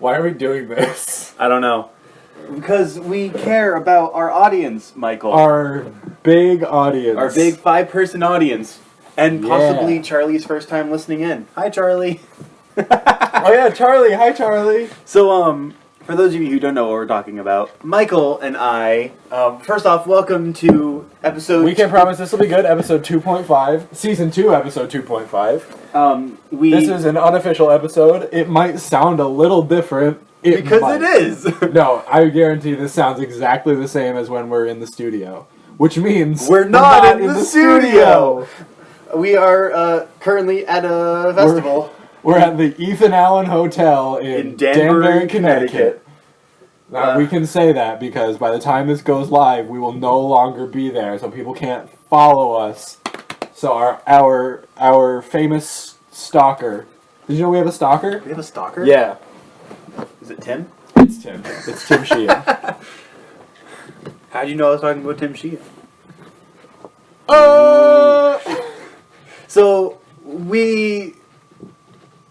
Why are we doing this? I don't know. Because we care about our audience, Michael. Our big audience. Our big 5-person audience. And possibly Charlie's first time listening in. Hi, Charlie. Oh yeah, Charlie. Hi, Charlie. So, for those of you who don't know what we're talking about, Michael and I, first off, welcome to episode... We can promise this will be good. Episode 2.5. Season 2, episode 2.5. This is an unofficial episode. It might sound a little different. It is. No, I guarantee this sounds exactly the same as when we're in the studio. Which means... We're not in the studio! We are currently at a festival. We're at the Ethan Allen Hotel in Danbury, Connecticut. Now, we can say that because by the time this goes live, we will no longer be there, so people can't follow us. So our famous stalker... Did you know we have a stalker? We have a stalker? Yeah. Is it Tim? It's Tim. It's Tim Sheehan. How'd you know I was talking about Tim Sheehan? So, we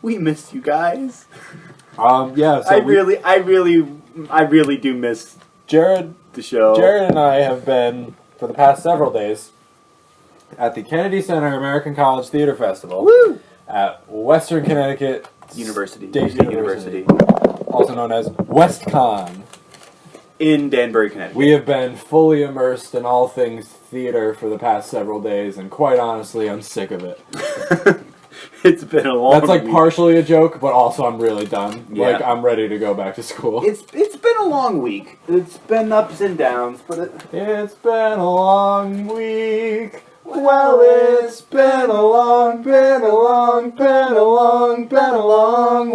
missed you guys. Yeah. So I really do miss Jared, the show. Jared and I have been, for the past several days, at the Kennedy Center American College Theater Festival. Woo! At Western Connecticut University. State University. Also known as WestCon. In Danbury, Connecticut. We have been fully immersed in all things theater for the past several days, and quite honestly, I'm sick of it. It's been a long That's like week. partially a joke, but also I'm really done. Yeah. Like, I'm ready to go back to school. It's been a long week. It's been ups and downs, but It's been a long week. Well, it's been a long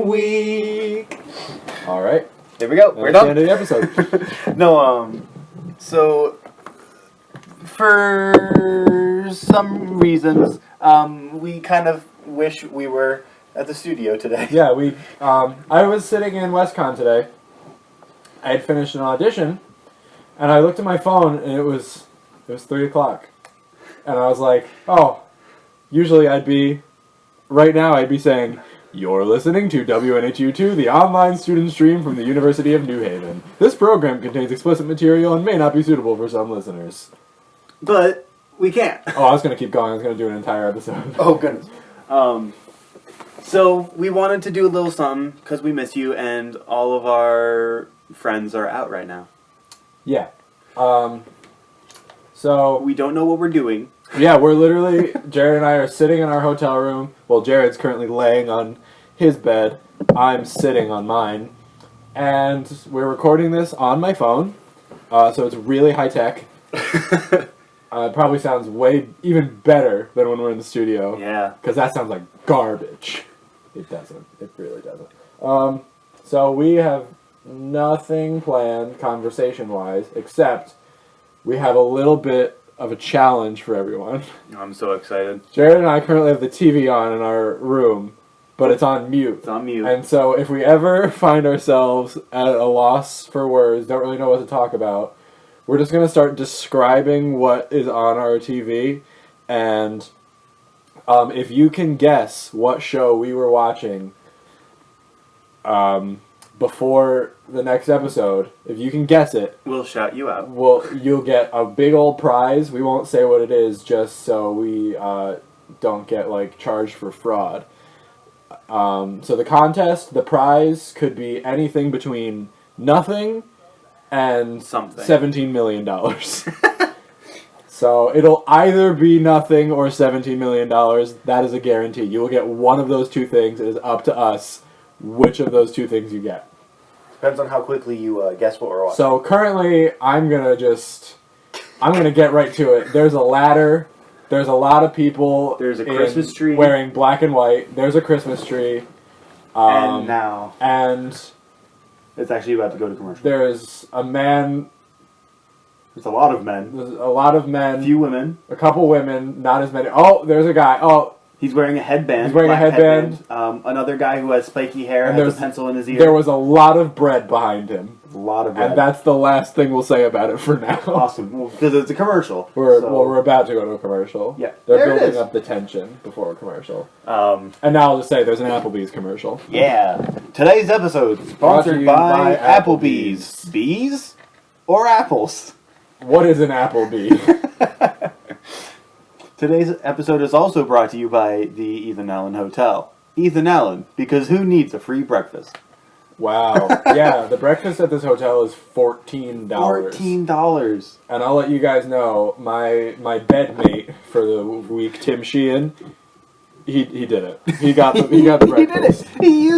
week. All right. There we go. We're done. That's the end of the episode. No, so for some reasons, we kind of wish we were at the studio today. Yeah, I was sitting in WestCon today. I had finished an audition, and I looked at my phone, and it was 3 o'clock. And I was like, oh, usually right now I'd be saying, you're listening to WNHU2, the online student stream from the University of New Haven. This program contains explicit material and may not be suitable for some listeners. But we can't. Oh, I was going to keep going. I was going to do an entire episode. Oh, goodness. So we wanted to do a little something because we miss you, and all of our friends are out right now. Yeah. So we don't know what we're doing. Yeah, we're literally, Jared and I are sitting in our hotel room. Well, Jared's currently laying on his bed. I'm sitting on mine. And we're recording this on my phone. So it's really high tech. It probably sounds even better than when we're in the studio. Yeah. Because that sounds like garbage. It doesn't. It really doesn't. So we have nothing planned conversation-wise, except we have a little bit of a challenge for everyone. I'm so excited. Jared and I currently have the TV on in our room, but it's on mute. It's on mute. And so if we ever find ourselves at a loss for words, don't really know what to talk about, we're just going to start describing what is on our TV. And if you can guess what show we were watching before the next episode, if you can guess it, we'll shout you out. You'll get a big old prize. We won't say what it is, just so we don't get charged for fraud. So the contest, the prize could be anything between nothing and something. $17 million. So it'll either be nothing or $17 million. That is a guarantee. You will get one of those two things. It is up to us which of those two things you get. Depends on how quickly you guess what we're watching. So currently, I'm gonna get right to it. There's a ladder. There's a lot of people. There's a Christmas tree wearing black and white. There's a Christmas tree. And it's actually about to go to commercial. There's a man. There's a lot of men. There's a lot of men. A few women. A couple women. Not as many. Oh, there's a guy. Oh. He's wearing a headband. He's wearing a headband. Another guy who has spiky hair and has a pencil in his ear. There was a lot of bread behind him. a lot of bread. And that's the last thing we'll say about it for now. Awesome. Because it's a commercial. We're about to go to a commercial. Yeah. They're There it building is. up the tension before a commercial. And And now I'll just say there's an Applebee's commercial. yeah. Today's episode is sponsored by Applebee's. Bees or apples? What is an Applebee? Today's episode is also brought to you by the Ethan Allen Hotel. Ethan Allen, because who needs a free breakfast? Wow. Yeah, the breakfast at this hotel is $14. $14. And I'll let you guys know, my bedmate for the week, Tim Sheehan, he did it. He got the He did breakfast. it. He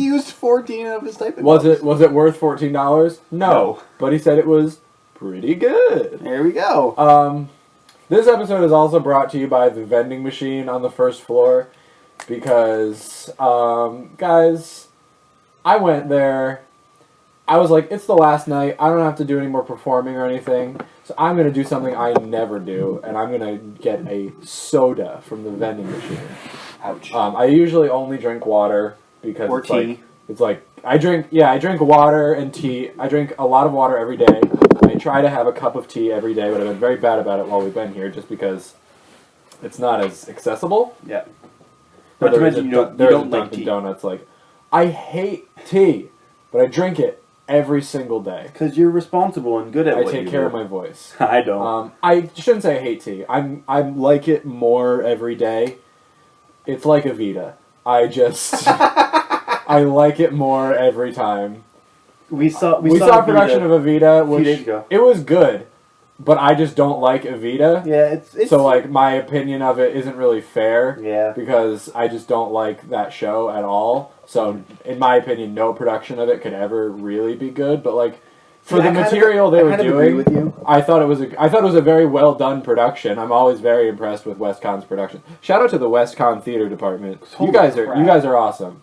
used 14 of his stipend. Was it worth $14? No. No. But he said it was pretty good. There we go. This episode is also brought to you by the vending machine on the first floor because, guys, I went there. I was like, it's the last night. I don't have to do any more performing or anything. So I'm going to do something I never do, and I'm going to get a soda from the vending machine. Ouch. I usually only drink water because Or tea. It's like I drink water and tea. I drink a lot of water every day. I try to have a cup of tea every day, but I've been very bad about it while we've been here, just because it's not as accessible. Yeah. But Not to there is mention a you don't like Dunkin' tea. Donuts. Like, I hate tea, but I drink it every single day. Because you're responsible and good at I what you take care do. of my voice. I don't. I shouldn't say I hate tea. I like it more every day. It's like a Vita. I just I like it more every time. We saw a production of Evita, a few which days ago. it was good, but I just don't like Evita. Yeah, it's So like my opinion of it isn't really fair. Yeah. Because I just don't like that show at all. So in my opinion, no production of it could ever really be good. But like for the material they were doing, with you. I thought it was a very well done production. I'm always very impressed with WestCon's production. Shout out to the WestCon theater department. Holy You guys crap. are awesome.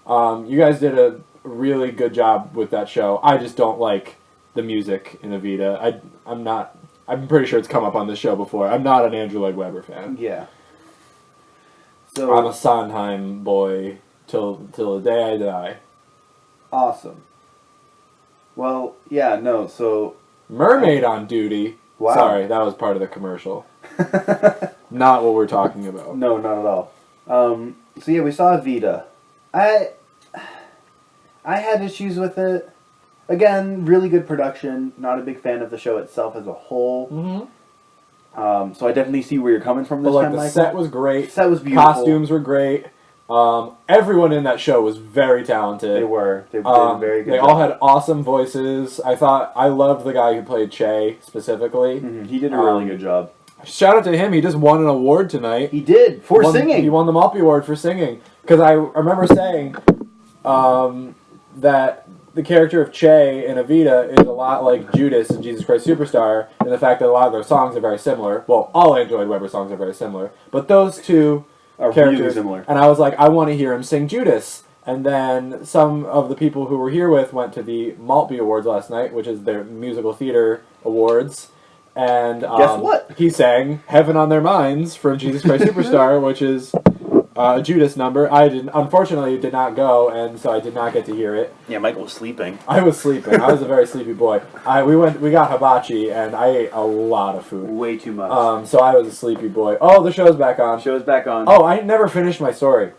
You guys did a really good job with that show. I just don't like the music in Evita. I'm pretty sure it's come up on this show before. I'm not an Andrew Lloyd Webber fan. Yeah. I'm a So Sondheim boy till the day I die. awesome. Well, yeah, no. So Mermaid on duty. Wow. Sorry, that was part of the commercial. Not what we're talking about. no, not at all. So yeah, we saw Vita. I had issues with it. Again, really good production. Not a big fan of the show itself as a whole. Mm-hmm. So I definitely see where you're coming from this But like time, the Michael. set was great. The set was beautiful. Costumes were great. Everyone in that show was very talented. They were. They did a very good They job. all had awesome voices. I loved the guy who played Che specifically. Mhm, he did a really good job. Shout out to him. He just won an award tonight. He did for singing. He won the Maltby Award for singing. Because I remember saying that the character of Che in Evita is a lot like Judas in Jesus Christ Superstar, and the fact that a lot of their songs are very similar. Well, all Andrew Lloyd Webber songs are very similar, but those two Are characters, really similar. and I was like, I want to hear him sing Judas. And then some of the people who were here with went to the Maltby Awards last night, which is their musical theater awards. And Guess what? He sang "Heaven on Their Minds" from Jesus Christ Superstar, which is a Judas number. I unfortunately did not go, and so I did not get to hear it. Yeah, Michael was sleeping. I was sleeping. I was a very sleepy boy. We got hibachi, and I ate a lot of food. Way too much. So I was a sleepy boy. Oh, the show's back on. Show's back on. Oh, I never finished my story.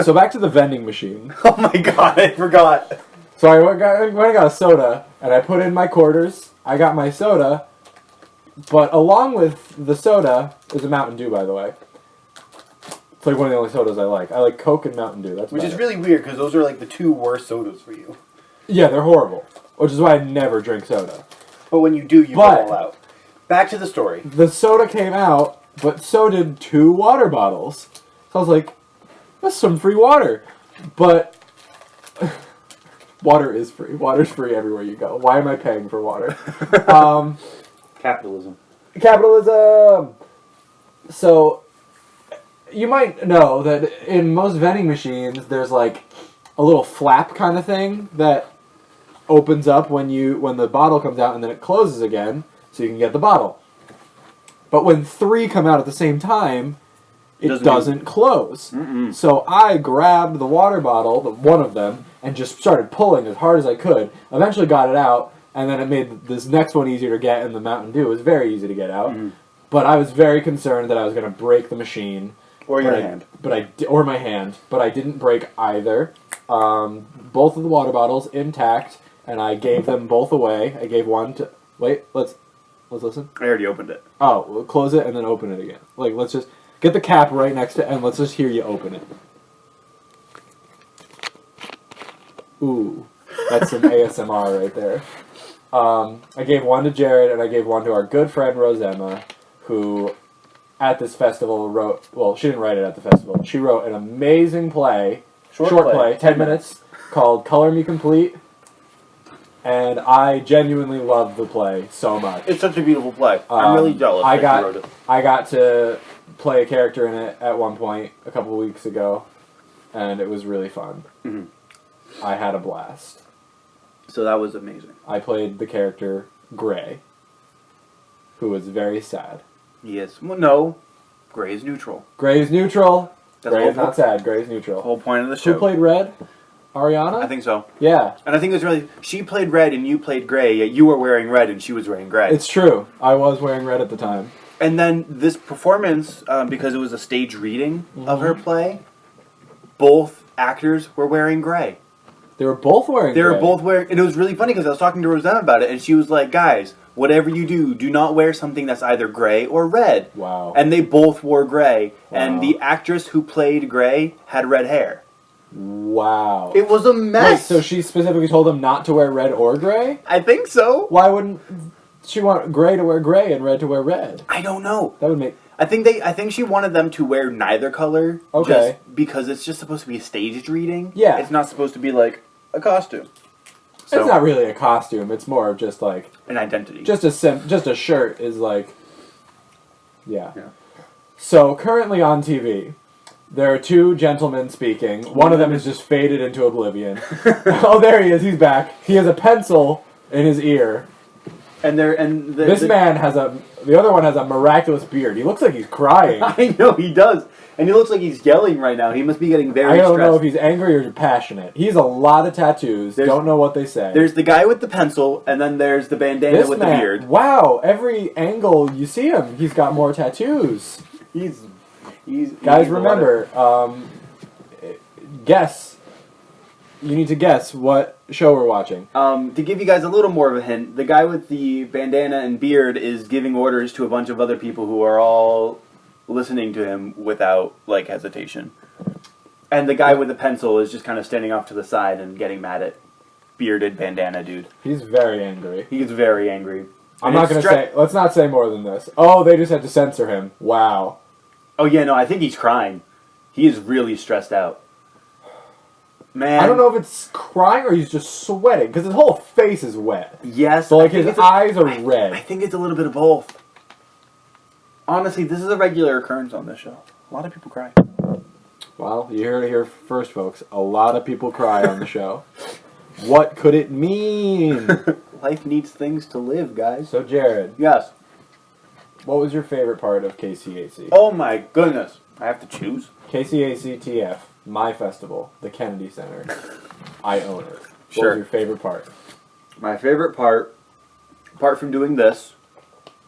So back to the vending machine. Oh my god, I forgot. So I went and got a soda, and I put in my quarters. I got my soda, but along with the soda is a Mountain Dew, by the way. It's like one of the only sodas I like. I like Coke and Mountain Dew. That's Which is better. really weird because those are like the two worst sodas for you. Yeah, they're horrible. Which is why I never drink soda. But when you do, you go all out. Back to the story. The soda came out, but so did 2 water bottles. So I was like, that's some free water. But water is free. Water's free everywhere you go. Why am I paying for water? Capitalism. Capitalism! So, you might know that in most vending machines, there's like a little flap kind of thing that opens up when the bottle comes out, and then it closes again, so you can get the bottle. But when 3 come out at the same time, it doesn't close. Mm-mm. So I grabbed the water bottle, one of them, and just started pulling as hard as I could. Eventually got it out, and then it made this next one easier to get, and the Mountain Dew was very easy to get out. Mm-hmm. But I was very concerned that I was going to break the machine. Or your hand. Or my hand. But I didn't break either. Both of the water bottles intact, and I gave them both away. I gave one to... Wait, let's listen. I already opened it. Oh, we'll close it and then open it again. Like, let's just get the cap right next to it, and let's just hear you open it. Ooh, that's some ASMR right there. I gave one to Jared, and I gave one to our good friend Rosemma, who at this festival wrote... Well, she didn't write it at the festival. She wrote an amazing play, short play, 10 minutes, called Color Me Complete. And I genuinely love the play so much. It's such a beautiful play. I'm really jealous that you wrote it. I got to play a character in it at one point a couple weeks ago, and it was really fun. Mm-hmm. I had a blast. So that was amazing. I played the character Gray, who was very sad. Yes. Well, no. Gray is neutral. Gray is neutral. That's Gray is the not sad. Gray is neutral. The whole point of the show. Who played Red? Ariana? I think so. Yeah. And I think it was really... She played red and you played gray, yet you were wearing red and she was wearing gray. It's true. I was wearing red at the time. And then this performance, because it was a stage reading of her play, both actors were wearing gray. They were both wearing They gray. were both wearing... And it was really funny because I was talking to Rosanna about it, and she was like, guys, whatever you do not wear something that's either gray or red. Wow. And they both wore gray. Wow. And the actress who played gray had red hair. Wow. It was a mess. Wait, so she specifically told them not to wear red or gray? I think so. Why wouldn't she want gray to wear gray and red to wear red? I don't know. That would make... I think she wanted them to wear neither color. Okay. Just because it's just supposed to be a staged reading. Yeah. It's not supposed to be like a costume. It's not really a costume. It's more of just like... An identity. Just a shirt is like... Yeah. Yeah. So, currently on TV, there are two gentlemen speaking. One of them is just faded into oblivion. Oh, there he is. He's back. He has a pencil in his ear. This man has the other one has a miraculous beard. He looks like he's crying. I know, he does. And he looks like he's yelling right now. He must be getting very stressed. I don't know if he's angry or passionate. He has a lot of tattoos. Don't know what they say. There's the guy with the pencil, and then there's the bandana with the beard. Wow, every angle you see him, he's got more tattoos. He's Guys, remember, guess. You need to guess what show we're watching. To give you guys a little more of a hint, the guy with the bandana and beard is giving orders to a bunch of other people who are all listening to him without, like, hesitation. And the guy with the pencil is just kind of standing off to the side and getting mad at bearded bandana dude. He's very angry. He's very angry. I'm not going to say... Let's not say more than this. Oh, they just had to censor him. Wow. Oh, yeah, no, I think he's crying. He is really stressed out. Man. I don't know if it's crying or he's just sweating, because his whole face is wet. Yes. So, like, his eyes are red. I think it's a little bit of both. Honestly, this is a regular occurrence on this show. A lot of people cry. Well, you heard it here first, folks. A lot of people cry on the show. What could it mean? Life needs things to live, guys. So, Jared. Yes. What was your favorite part of KCAC? Oh my goodness. I have to choose? KCAC TF, my festival, the Kennedy Center. I own it. Sure. What was your favorite part? My favorite part, apart from doing this.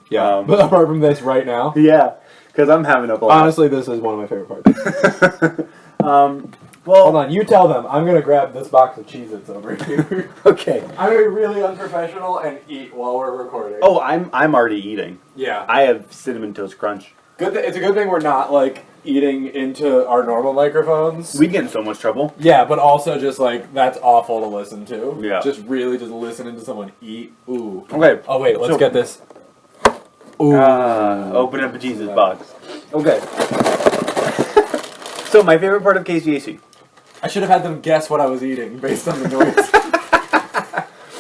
Yeah, but apart from this right now. Yeah, because I'm having a blast. Honestly, this is one of my favorite parts. Well, hold on, you tell them. I'm going to grab this box of Cheez-Its over here. Okay. I'm going to be really unprofessional and eat while we're recording. Oh, I'm already eating. Yeah. I have Cinnamon Toast Crunch. It's a good thing we're not, like, eating into our normal microphones. We get in so much trouble. Yeah, but also just, like, that's awful to listen to. Yeah. Just listening to someone eat. Ooh. Okay. Oh, wait, let's get this. Ooh. Open up a Jesus box. Okay. So, my favorite part of KCAC. I should have had them guess what I was eating based on the noise.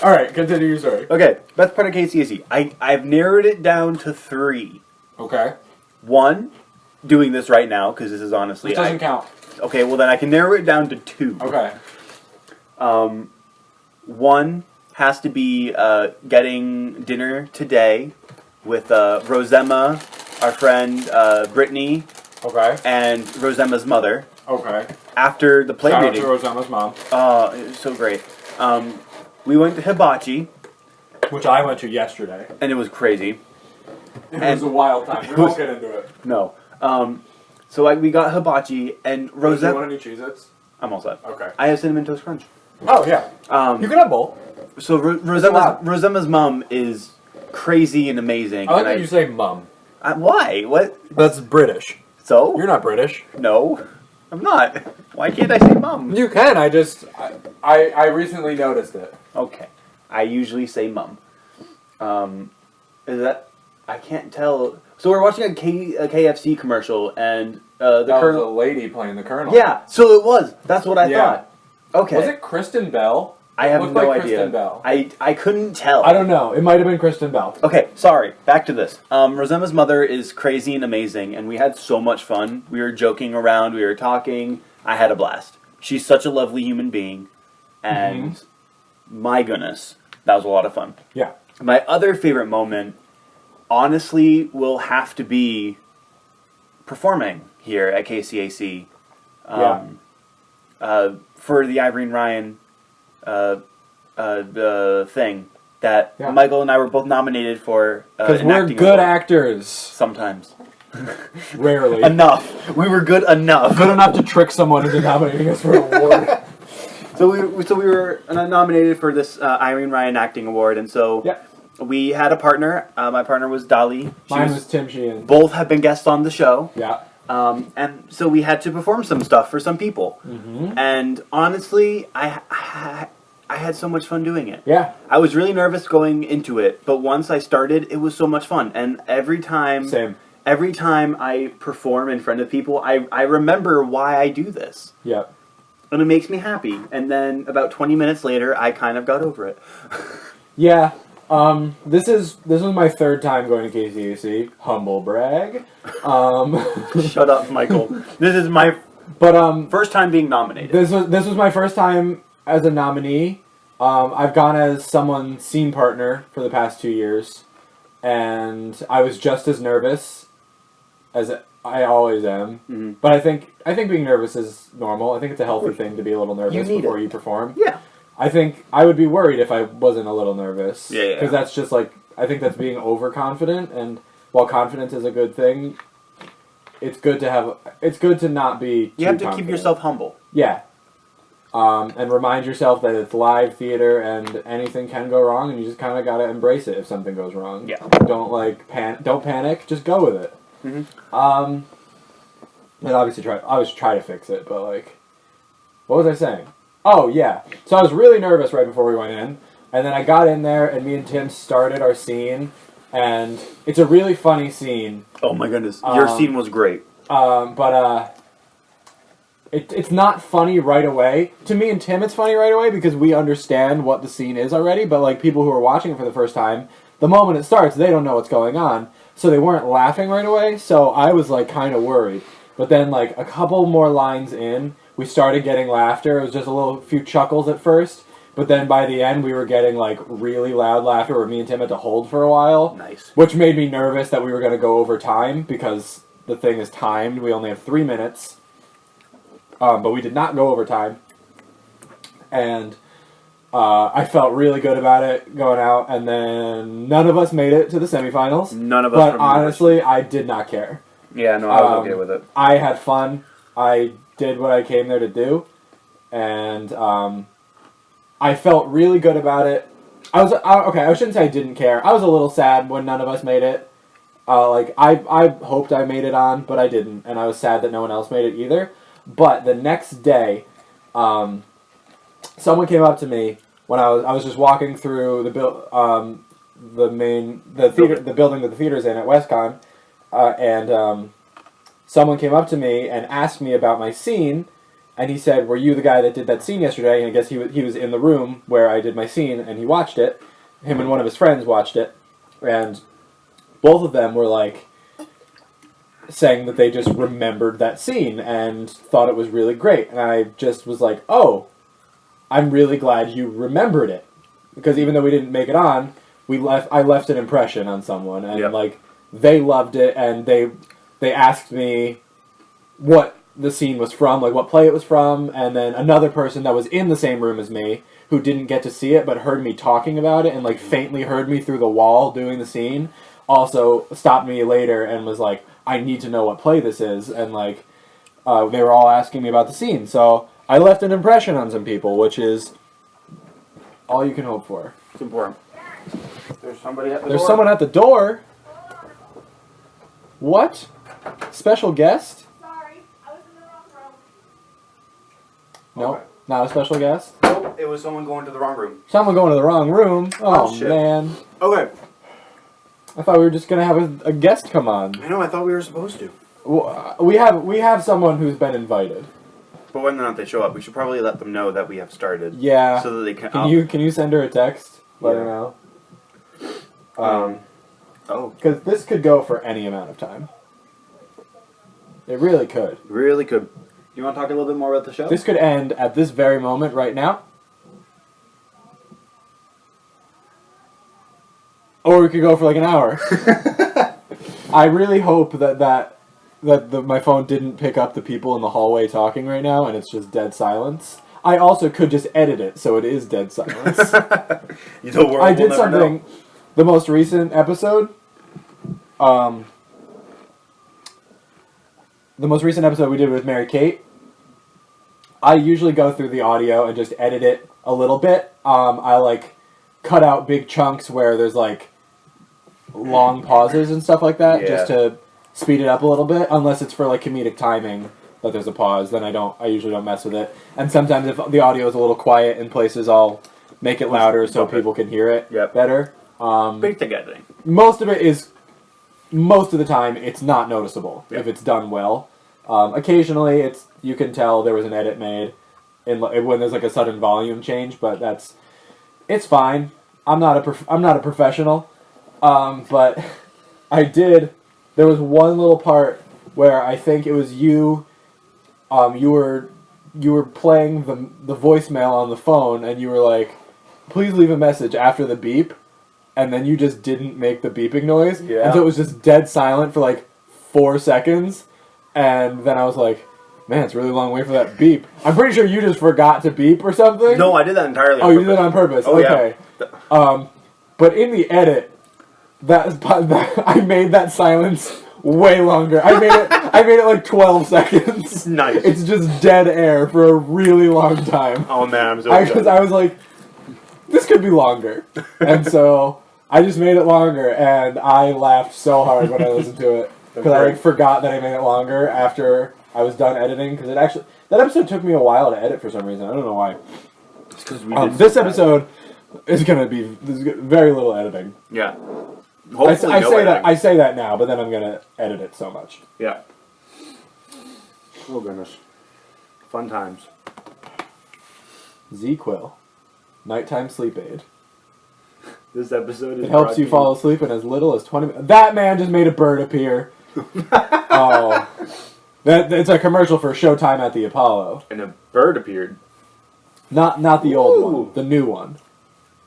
Alright, continue your story. Okay, best part of KCAC. I've narrowed it down to 3. Okay. 1, doing this right now, because this is honestly... This doesn't count. Okay, well then I can narrow it down to 2. Okay. 1 has to be getting dinner today with Rosemma, our friend Brittany, Okay. and Rosemma's mother. Okay. After the play Shout out reading. to Rosema's mom. It was so great. We went to Hibachi, Which I went to yesterday. and it was crazy. It was a wild time. We won't get into it. No. So we got hibachi, and Do you Rosette... want any Cheez-Its? I'm all set. Okay. I have Cinnamon Toast Crunch. Oh, yeah. You can have both. So allowed. Rosema's mom is crazy and amazing. I like and that you say mum. why? What? That's British. So? You're not British. No, I'm not. Why can't I say mum? You can. I recently noticed it. Okay. I usually say mum. Is that... I can't tell... So we're watching a KFC commercial, and the That was Colonel... a lady playing the Colonel. Yeah, so it was. That's what I Yeah. thought. Okay. Was it Kristen Bell? I It have looked no like idea. Kristen Bell. I couldn't tell. I don't know. It might have been Kristen Bell. Okay, sorry. Back to this. Rosema's mother is crazy and amazing, and we had so much fun. We were joking around, we were talking. I had a blast. She's such a lovely human being, and my goodness, that was a lot of fun. Yeah. My other favorite moment, honestly, will have to be performing here at KCAC. For the Ivory and Ryan the thing that Michael and I were both nominated for. Because we're good actors. Sometimes. Rarely. Enough. We were good enough. Good enough to trick someone into nominating us for an award. So we were nominated for this Irene Ryan Acting Award, and so we had a partner. My partner was Dolly. Mine was Tim Sheehan. Both have been guests on the show. Yeah. And so we had to perform some stuff for some people. And honestly, I had so much fun doing it. Yeah. I was really nervous going into it, but once I started, it was so much fun. And every time I perform in front of people, I remember why I do this. Yeah. And it makes me happy. And then about 20 minutes later, I kind of got over it. Yeah. This was my third time going to KCAC. Humble brag. Shut up, Michael. This is my first time being nominated. This was my first time as a nominee. I've gone as someone's scene partner for the past 2 years, and I was just as nervous as I always am. But I think being nervous is normal. I think it's a healthy thing to be a little nervous before you perform. Yeah. I think I would be worried if I wasn't a little nervous. Yeah. Because that's just like, I think that's being overconfident, and while confidence is a good thing, it's good to not be too You have to confident. keep yourself humble. Yeah. And remind yourself that it's live theater and anything can go wrong, and you just kind of got to embrace it if something goes wrong. Yeah. Don't don't panic, just go with it. And obviously try to fix it, but what was I saying? Oh, yeah. So I was really nervous right before we went in, and then I got in there, and me and Tim started our scene, and it's a really funny scene. Oh my goodness. Your scene was great. It's not funny right away. To me and Tim, it's funny right away because we understand what the scene is already, but people who are watching it for the first time, the moment it starts, they don't know what's going on, so they weren't laughing right away, so I was kind of worried. But then a couple more lines in, we started getting laughter. It was just few chuckles at first, but then by the end we were getting really loud laughter where me and Tim had to hold for a while. Nice. Which made me nervous that we were going to go over time because the thing is timed. We only have 3 minutes. But we did not go over time. And I felt really good about it going out, and then none of us made it to the semifinals. None of us. But honestly, I did not care. Yeah, no, I was okay with it. I had fun. I did what I came there to do, and I felt really good about it. I shouldn't say I didn't care. I was a little sad when none of us made it. I hoped I made it on, but I didn't, and I was sad that no one else made it either. But the next day, someone came up to me when I was just walking through the building that the theater's in at WestCon, and someone came up to me and asked me about my scene, and he said, "Were you the guy that did that scene yesterday?" And I guess he was in the room where I did my scene, and he watched it. Him and one of his friends watched it, and both of them were saying that they just remembered that scene and thought it was really great. And I just was like, oh, I'm really glad you remembered it. Because even though we didn't make it on, I left an impression on someone. And they loved it, and they asked me what the scene was from, like what play it was from, and then another person that was in the same room as me who didn't get to see it but heard me talking about it and like faintly heard me through the wall doing the scene also stopped me later and was like, I need to know what play this is, and like they were all asking me about the scene, so I left an impression on some people, which is all you can hope for. It's important. There's somebody at the door. There's someone at the door. What? Special guest? Sorry, I was in the wrong room. No, Okay. not a special guest. Nope, it was someone going to the wrong room. Someone going to the wrong room. Oh, shit. man. Okay. I thought we were just gonna have a guest come on. I know, I thought we were supposed to. We have someone who's been invited. But whether or not they show up, we should probably let them know that we have started. Yeah. So that they can... Can you send her a text? Let her know. Oh. Because this could go for any amount of time. It really could. Really could. You want to talk a little bit more about the show? This could end at this very moment right now. Or we could go for like an hour. I really hope that my phone didn't pick up the people in the hallway talking right now and it's just dead silence. I also could just edit it so it is dead silence. I did something. Know. The most recent episode. The most recent episode we did with Mary Kate. I usually go through the audio and just edit it a little bit. I like cut out big chunks where there's like long pauses and stuff like that, just to speed it up a little bit. Unless it's for like comedic timing that there's a pause, then I usually don't mess with it. And sometimes if the audio is a little quiet in places, I'll make it louder so people can hear it better. Basic editing. Most of the time, it's not noticeable if it's done well. Occasionally, you can tell there was an edit made when there's like a sudden volume change, but it's fine. I'm not a professional, but there was one little part where I think it was you. You were playing the voicemail on the phone, and you were like, "Please leave a message after the beep." And then you just didn't make the beeping noise. Yeah. And so it was just dead silent for like 4 seconds. And then I was like, man, it's a really long way for that beep. I'm pretty sure you just forgot to beep or something. No, I did that entirely on you purpose. did it on purpose. Oh, okay. Yeah. But in the edit, I made that silence way longer. I made it like 12 seconds. Nice. It's just dead air for a really long time. Oh man, I'm so Because I was like, this could be longer. And so I just made it longer, and I laughed so hard when I listened to it. Because I forgot that I made it longer after I was done editing. Because that episode took me a while to edit for some reason. I don't know why. It's because we did this episode is going to be very little editing. Yeah. Hopefully I say that now, but then I'm going to edit it so much. Yeah. Oh goodness. Fun times. Z-Quil. Nighttime sleep aid. This episode is It helps you fall asleep in as little as 20 minutes. That man just made a bird appear. Oh. It's a commercial for Showtime at the Apollo. And a bird appeared. Not the old one, the new one.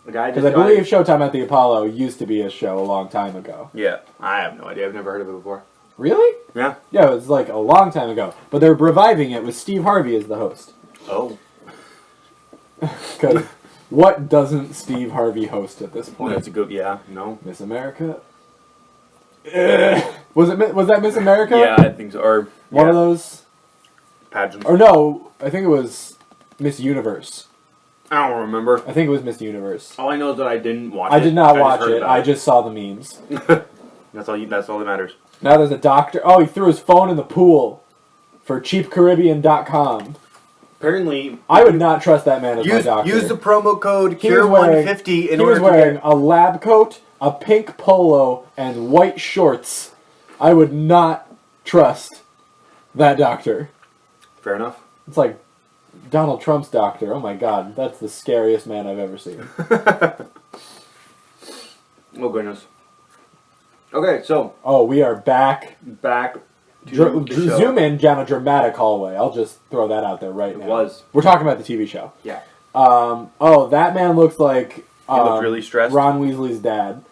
Because I believe Showtime at the Apollo used to be a show a long time ago. Yeah, I have no idea. I've never heard of it before. Really? Yeah. Yeah, it was like a long time ago. But they're reviving it with Steve Harvey as the host. Oh. Because what doesn't Steve Harvey host at this point? That's a good. Yeah. No. Miss America. Was that Miss America? Yeah, I think so. Or one of those pageants. Or no, I think it was Miss Universe. I don't remember. I think it was Miss Universe. All I know is that I didn't watch it. I did not watch heard it. about I just saw the memes. That's all that matters. Now there's a doctor. Oh, he threw his phone in the pool for cheapcaribbean.com. Apparently, I would not trust that man as my doctor. Use the promo code CURE150 in order to get... He was wearing a lab coat, a pink polo, and white shorts. I would not trust that doctor. Fair enough. It's like Donald Trump's doctor. Oh my god, that's the scariest man I've ever seen. Oh goodness. Okay, so... Oh, we are back. Back to the show. Zoom in down a dramatic hallway. I'll just throw that out there right now. It was. We're talking about the TV show. Yeah. Oh, that man looks like... He looked really stressed. Ron Weasley's dad.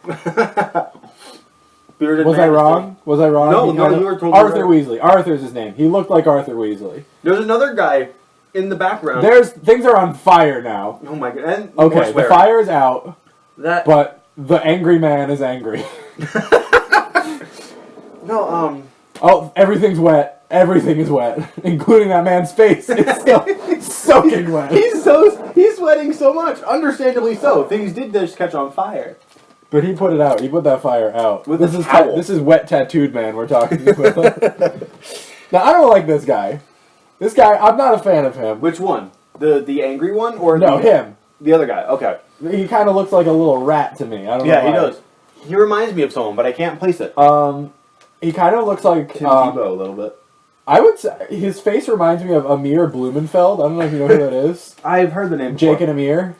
Bearded Was man I is wrong? Was I wrong? No, He no, kinda- you were totally Arthur right. Weasley. Arthur's his name. He looked like Arthur Weasley. There's another guy in the background. Things are on fire now. Oh my god. And more Okay, the swearing. fire is out, That but the angry man is angry. no. Oh, everything's wet. Everything is wet, including that man's face. It's still soaking wet. He's sweating so much. Understandably so. Things did just catch on fire. But he put it out. He put that fire out. With this a is towel. this is wet tattooed man we're talking about. Now I don't like this guy. This guy, I'm not a fan of him. Which one? The angry one or No, him. The other guy. Okay. He kind of looks like a little rat to me. I don't know. Yeah, he why. does. He reminds me of someone, but I can't place it. He kind of looks like Tim Tebow a little bit. I would say his face reminds me of Amir Blumenfeld. I don't know if you know who that is. I've heard the name. Jake before. and Amir.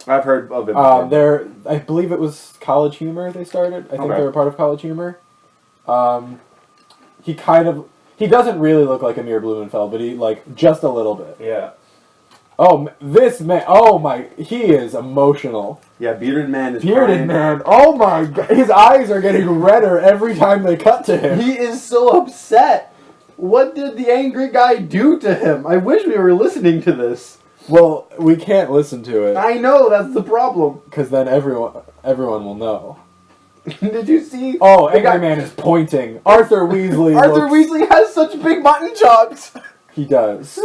I've heard of him. before. I believe it was College Humor they started. I think Okay. they were part of College Humor. He doesn't really look like Amir Blumenfeld, but he like just a little bit. Yeah. Oh, this man! Oh my, he is emotional. Yeah, bearded man is Bearded crying. man! Oh my god, his eyes are getting redder every time they cut to him. He is so upset. What did the angry guy do to him? I wish we were listening to this. Well, we can't listen to it I know, that's the problem. because then everyone will know. Did you see? Oh, the Angry guy- Man is pointing. Arthur Weasley. Arthur looks- Weasley has such big mutton chops. He does.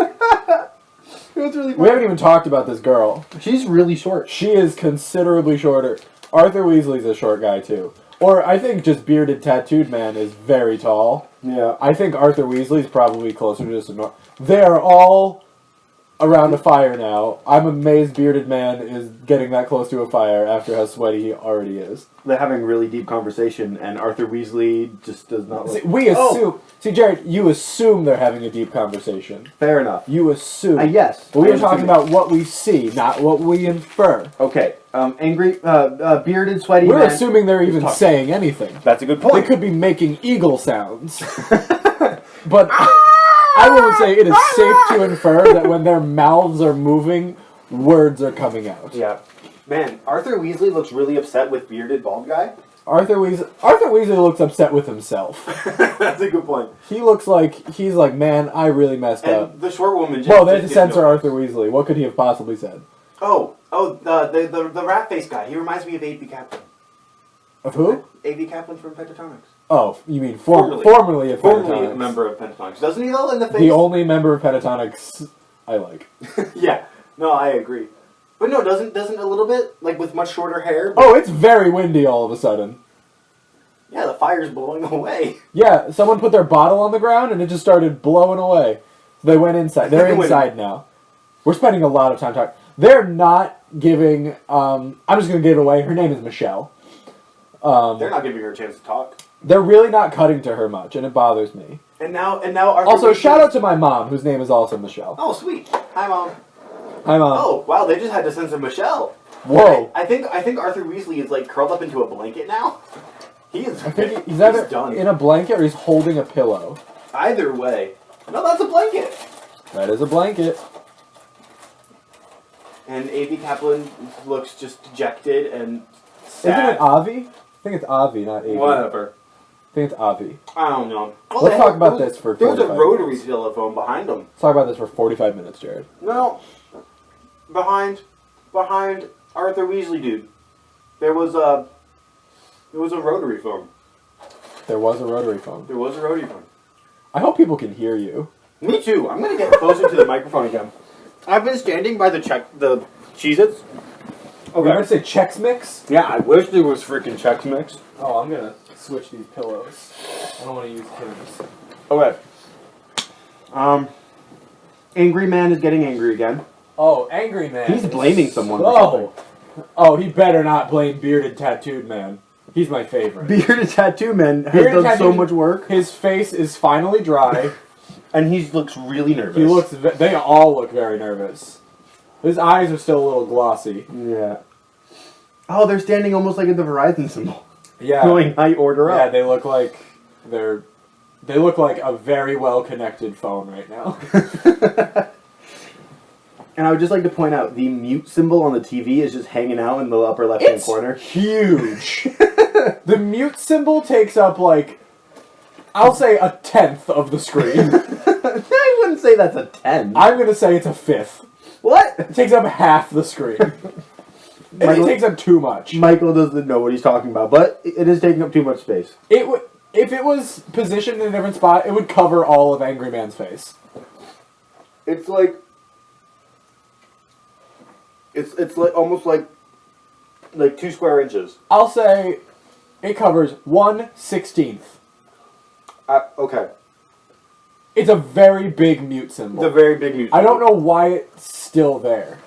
It was really We haven't even talked about this girl. She's really short. She is considerably shorter. Arthur Weasley's a short guy too. Or I think just bearded tattooed man is very tall. Yeah. I think Arthur Weasley's probably closer to just a They are all around a fire now. I'm amazed bearded man is getting that close to a fire after how sweaty he already is. They're having really deep conversation, and Arthur Weasley just does not See, look... we Oh. assume... See, Jared, you assume they're having a deep conversation. Fair enough. You assume. Yes. But we I are am talking assuming. about what we see, not what we infer. Okay. Angry, bearded, sweaty We're man. assuming they're even talking. saying anything. That's a good They point. could be making eagle sounds. But I will say it is safe to infer that when their mouths are moving, words are coming out. Yeah. Man, Arthur Weasley looks really upset with bearded bald guy. Arthur Weasley looks upset with himself. That's a good point. He looks like he's like, man, I really messed up. And the short woman just... Well, they had to just censor didn't know. Arthur Weasley. What could he have possibly said? The rat face guy. He reminds me of A.B. Kaplan. Of who? A.B. Kaplan from Pentatonics. Oh, you mean Formerly. formerly of Formerly Pentatonics. a member of Pentatonics. Doesn't he though in the face? The only member of Pentatonics I like. Yeah. No, I agree. But no, doesn't a little bit like with much shorter hair? But Oh, it's very windy all of a sudden. yeah, the fire's blowing away. Yeah, someone put their bottle on the ground and it just started blowing away. They went inside. They're inside now. We're spending a lot of time talking. They're not giving. I'm just going to give it away. Her name is Michelle. They're not giving her a chance to talk. They're really not cutting to her much, and it bothers me. And now Arthur Also, Weasley- shout out to my mom, whose name is also Michelle. Oh, sweet. Hi, Mom. Hi, Mom. Oh, wow, they just had to censor Michelle. Whoa. I think Arthur Weasley is like curled up into a blanket now. He is. I think he's either done. in a blanket or he's holding a pillow. Either way. No, that's a blanket. That is a blanket. And A.B. Kaplan looks just dejected and Isn't sad. it Avi? I think it's Avi, not Avi. Whatever. I think it's Avi. I don't know. Well, Let's they talk had- about there was- this for There was a 45 rotary minutes. telephone behind them. Let's talk about this for 45 minutes, Jared. No, behind Arthur Weasley, dude. There was a rotary phone. There was a rotary phone. There was a rotary phone. I hope people can hear you. Me too. I'm gonna get closer to the microphone again. I've been standing by the Cheez-Its. We're going to say Chex Mix? Yeah, I wish there was freaking Chex Mix. Oh, I'm going to switch these pillows. I don't want to use Tim's. Okay. Angry man is getting angry again. Oh, Angry Man. He's blaming someone for Oh, he better not blame Bearded Tattooed Man. He's my favorite. Bearded tattoo man has Bearded done so tattoo- much work, His face is finally dry. and he looks really nervous. He looks. They all look very nervous. His eyes are still a little glossy. Yeah. Oh, they're standing almost like at the Verizon symbol. Yeah. Going, I order Yeah, up. they look like they're. They look like a very well connected phone right now. And I would just like to point out, the mute symbol on the TV is just hanging out in the upper left-hand It's corner. huge. The mute symbol takes up, like, I'll say 1/10 of the screen. I wouldn't say that's a 10. I'm going to say it's 1/5. What? It takes up half the screen. And it takes up too much. Michael doesn't know what he's talking about, but it is taking up too much space. If it was positioned in a different spot, it would cover all of Angry Man's face. It's like... It's like almost like 2 square inches. I'll say it covers 1/16. Okay. It's a very big mute symbol. It's a very big mute. I don't know why it's still there.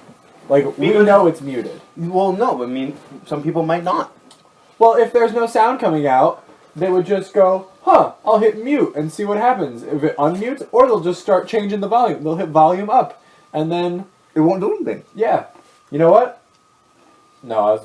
Like, we Because- know it's muted. Well, no, I mean, some people might not. Well, if there's no sound coming out, they would just go, I'll hit mute and see what happens. If it unmutes, or they'll just start changing the volume. They'll hit volume up, and then, It won't do anything. yeah. You know what? No,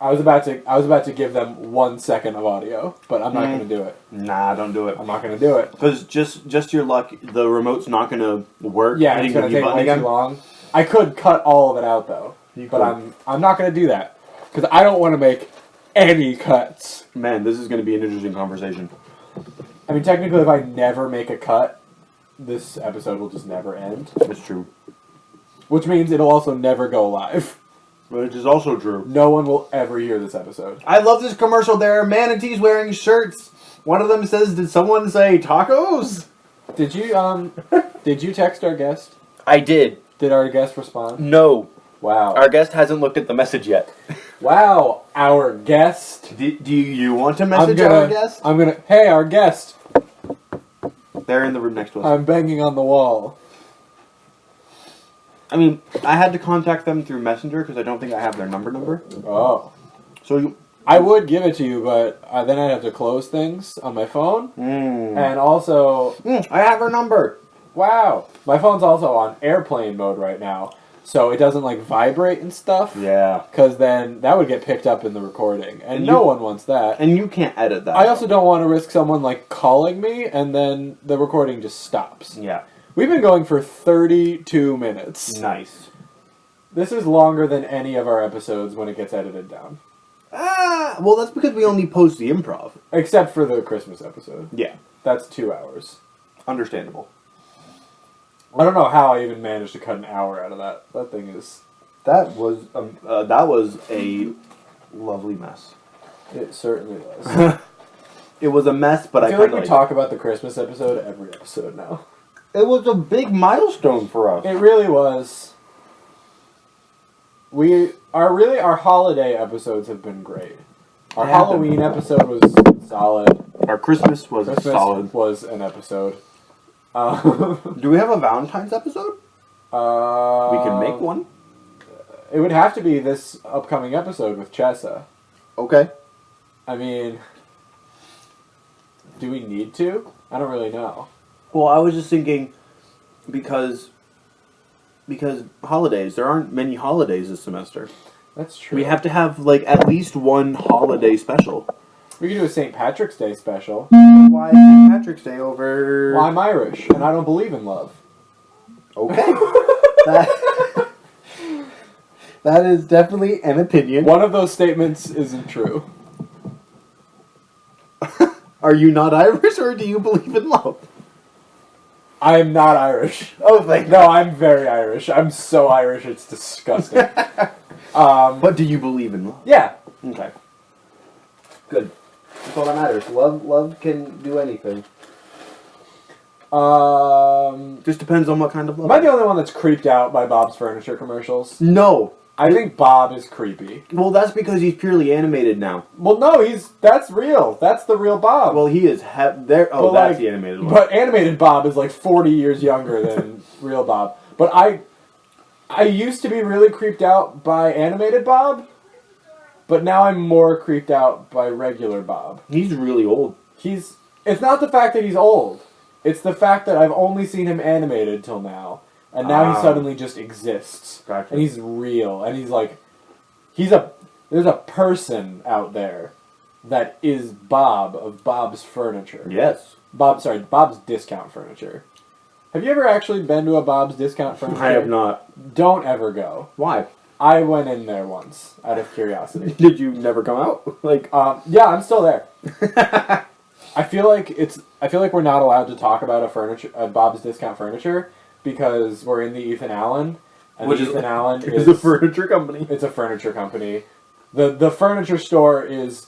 I was about to give them 1 second of audio, but I'm not going to do it. Nah, don't do it. I'm not going to do it. Because just your luck, the remote's not going to work. Yeah, hitting it's going the to mute take button way too long. I could cut all of it out, though. You But could. I'm not going to do that. Because I don't want to make any cuts. Man, this is going to be an interesting conversation. I mean, technically, if I never make a cut, this episode will just never end. It's true. Which means it'll also never go live. Which is also true. No one will ever hear this episode. I love this commercial. There are manatees wearing shirts. One of them says, "Did someone say tacos?" Did you text our guest? I did. Did our guest respond? No. Wow. Our guest hasn't looked at the message yet. Wow, our guest. Do you want to message our guest? Hey, our guest. They're in the room next to us. I'm banging on the wall. I mean, I had to contact them through Messenger because I don't think I have their number. Oh. So I would give it to you, but then I'd have to close things on my phone. And also, I have her number. wow, my phone's also on airplane mode right now. So it doesn't, like, vibrate and stuff. Yeah. Because then that would get picked up in the recording. And And no you- one wants that. And you can't edit that. I also don't want to risk someone, like, calling me and then the recording just stops. Yeah. We've been going for 32 minutes. Nice. This is longer than any of our episodes when it gets edited down. Well, that's because we only post the improv. Except for the Christmas episode. Yeah. That's 2 hours. Understandable. I don't know how I even managed to cut an hour out of that. That thing is... That was a lovely mess. It certainly was. It was a mess, but I I feel like kinda we talk about the Christmas episode every episode now. It was a big milestone for us. It really was. Our holiday episodes have been great. Our They have Halloween been. episode was solid. Our Christmas was Christmas solid. was an episode. Do we have a Valentine's episode? We can make one. It would have to be this upcoming episode with Chessa. Okay. I mean, do we need to? I don't really know. Well, I was just thinking because holidays. There aren't many holidays this semester. That's true. We have to have like at least one holiday special. We could do a St. Patrick's Day special. Why is St. Patrick's Day over? Well, I'm Irish, and I don't believe in love. Okay. That is definitely an opinion. One of those statements isn't true. Are you not Irish, or do you believe in love? I am not Irish. Oh, thank No, I'm very Irish. I'm so Irish, it's disgusting. But do you believe in love? Yeah. Okay. Good. That's all that matters. Love can do anything. Just depends on what kind of love. Am I the only one that's creeped out by Bob's Furniture commercials? No. I think Bob is creepy. Well, that's because he's purely animated now. Well, no, that's real. That's the real Bob. Well, he is there. Oh, But, that's like, the animated one. But animated Bob is like 40 years younger than real Bob. But I used to be really creeped out by animated Bob, but now I'm more creeped out by regular Bob. He's really old. It's not the fact that he's old. It's the fact that I've only seen him animated till now. And now he suddenly just exists. Gotcha. And he's real. And he's like... There's a person out there that is Bob of Bob's Furniture. Yes. Bob's Discount Furniture. Have you ever actually been to a Bob's Discount Furniture? I have not. Don't ever go. Why? I went in there once out of curiosity. Did you never come out? Like, Yeah, I'm still there. I feel like we're not allowed to talk about a Bob's Discount Furniture because we're in the Ethan Allen, and which Ethan Allen is a furniture company. It's a furniture company. The furniture store is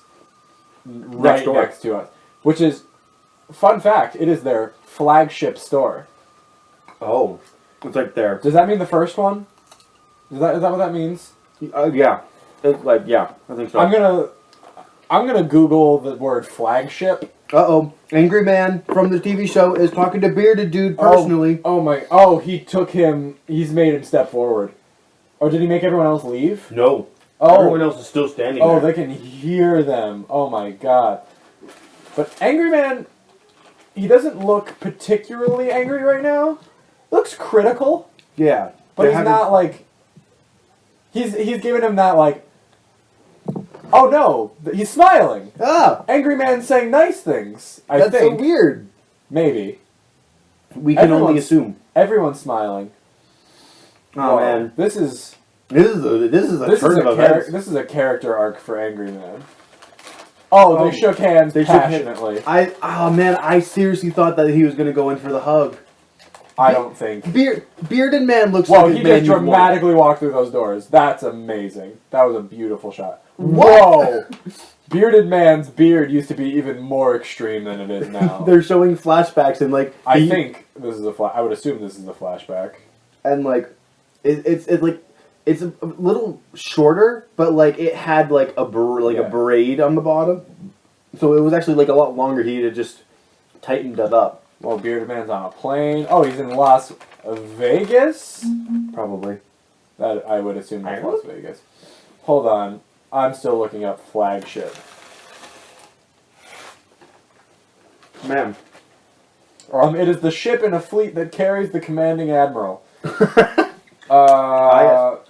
right next to us, which is, fun fact, it is their flagship store. Oh, it's like there. Does that mean the first one? Is that what that means? Yeah. It's like, yeah, I think so. I'm gonna Google the word flagship. Uh-oh. Angry Man from the TV show is talking to Bearded Dude personally. He's made him step forward. Oh, did he make everyone else leave? No. Oh. Everyone else is still standing there. Oh, they can hear them. Oh my god. But Angry Man, he doesn't look particularly angry right now. Looks critical. Yeah. But he's not like... He's giving him that like... Oh no, he's smiling. Ah! Angry Man saying nice things. That's so weird. Maybe. We can only assume. Everyone's smiling. Oh, Whoa. man. This is a turn of events. This is a character arc for Angry Man. Oh, they shook hands passionately. I seriously thought that he was going to go in for the hug. I don't think. Bearded Man looks Whoa, like he just dramatically walked through those doors. That's amazing. That was a beautiful shot. Whoa! Bearded Man's beard used to be even more extreme than it is now. They're showing flashbacks and like... I think this is I would assume this is a flashback. And like, it's a little shorter, but like it had like a braid on the bottom. So it was actually like a lot longer. He had just tightened it up. Well, Bearded Man's on a plane. Oh, he's in Las Vegas? Probably. That I would assume that's Las Vegas. Hold on. I'm still looking up flagship. Man. It is the ship in a fleet that carries the commanding admiral.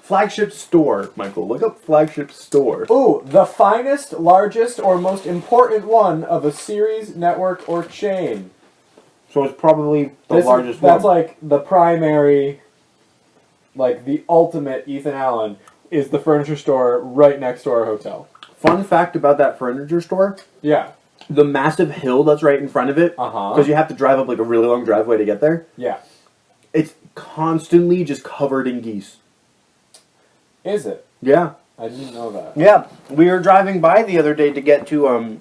Flagship store, Michael. Look up flagship store. Ooh, the finest, largest, or most important one of a series, network, or chain. So it's probably the largest one. That's like the primary, like the ultimate Ethan Allen is the furniture store right next to our hotel. Fun fact about that furniture store. Yeah. The massive hill that's right in front of it. Uh-huh. Because you have to drive up like a really long driveway to get there. Yeah. It's constantly just covered in geese. Is it? Yeah. I didn't know that. Yeah. We were driving by the other day to get to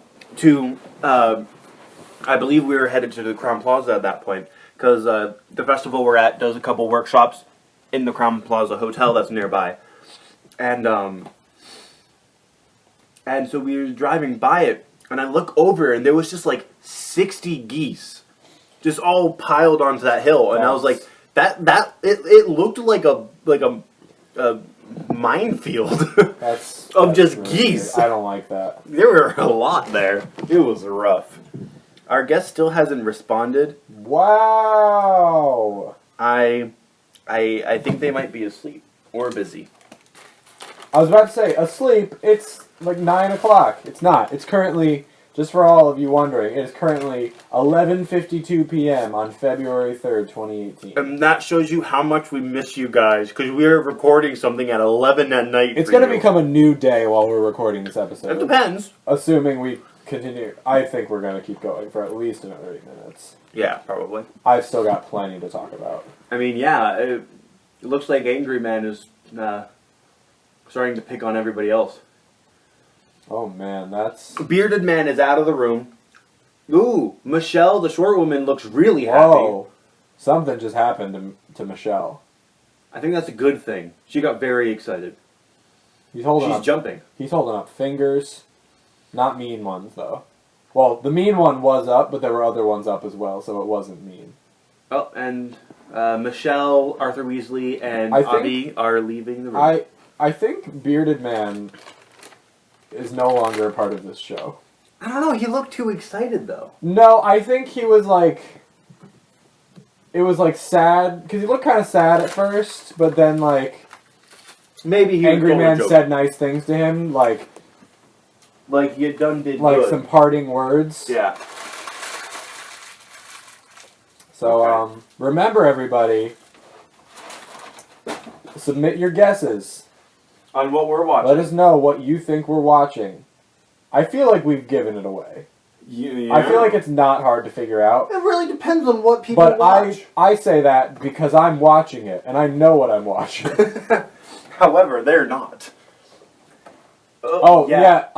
I believe we were headed to the Crown Plaza at that point. Because the festival we're at does a couple workshops in the Crown Plaza hotel that's nearby. And so we were driving by it, and I look over, and there was just like 60 geese, just all piled onto that hill, and I was like, it looked like a minefield of just really geese. Weird. I don't like that. There were a lot there. It was rough. Our guest still hasn't responded. Wow. I think they might be asleep or busy. I was about to say, asleep, it's like 9 o'clock. It's not. It's currently, just for all of you wondering, it is currently 11:52 p.m. on February 3rd, 2018. And that shows you how much we miss you guys, because we are recording something at 11 at night. It's going to become a new day while we're recording this episode. It depends. Assuming we continue. I think we're going to keep going for at least another 8 minutes. Yeah, probably. I've still got plenty to talk about. I mean, yeah, it looks like Angry Man is starting to pick on everybody else. Oh man, that's... Bearded Man is out of the room. Ooh, Michelle, the short woman, looks really happy. Whoa. Something just happened to Michelle. I think that's a good thing. She got very excited. She's jumping. He's holding up fingers. Not mean ones, though. Well, the mean one was up, but there were other ones up as well, so it wasn't mean. Oh, and Michelle, Arthur Weasley, and Abby are leaving the room. I think Bearded Man is no longer a part of this show. I don't know, he looked too excited, though. No, I think he was like... It was like sad, because he looked kind of sad at first, but then like... Maybe he Angry Man said nice things to him, like you done did like good. some parting words. Yeah. So, Okay. Remember everybody, submit your guesses. On what we're watching. Let us know what you think we're watching. I feel like we've given it away. I feel like it's not hard to figure out. It really depends on what people But watch. I say that because I'm watching it, and I know what I'm watching. However, they're not. Oh, yeah.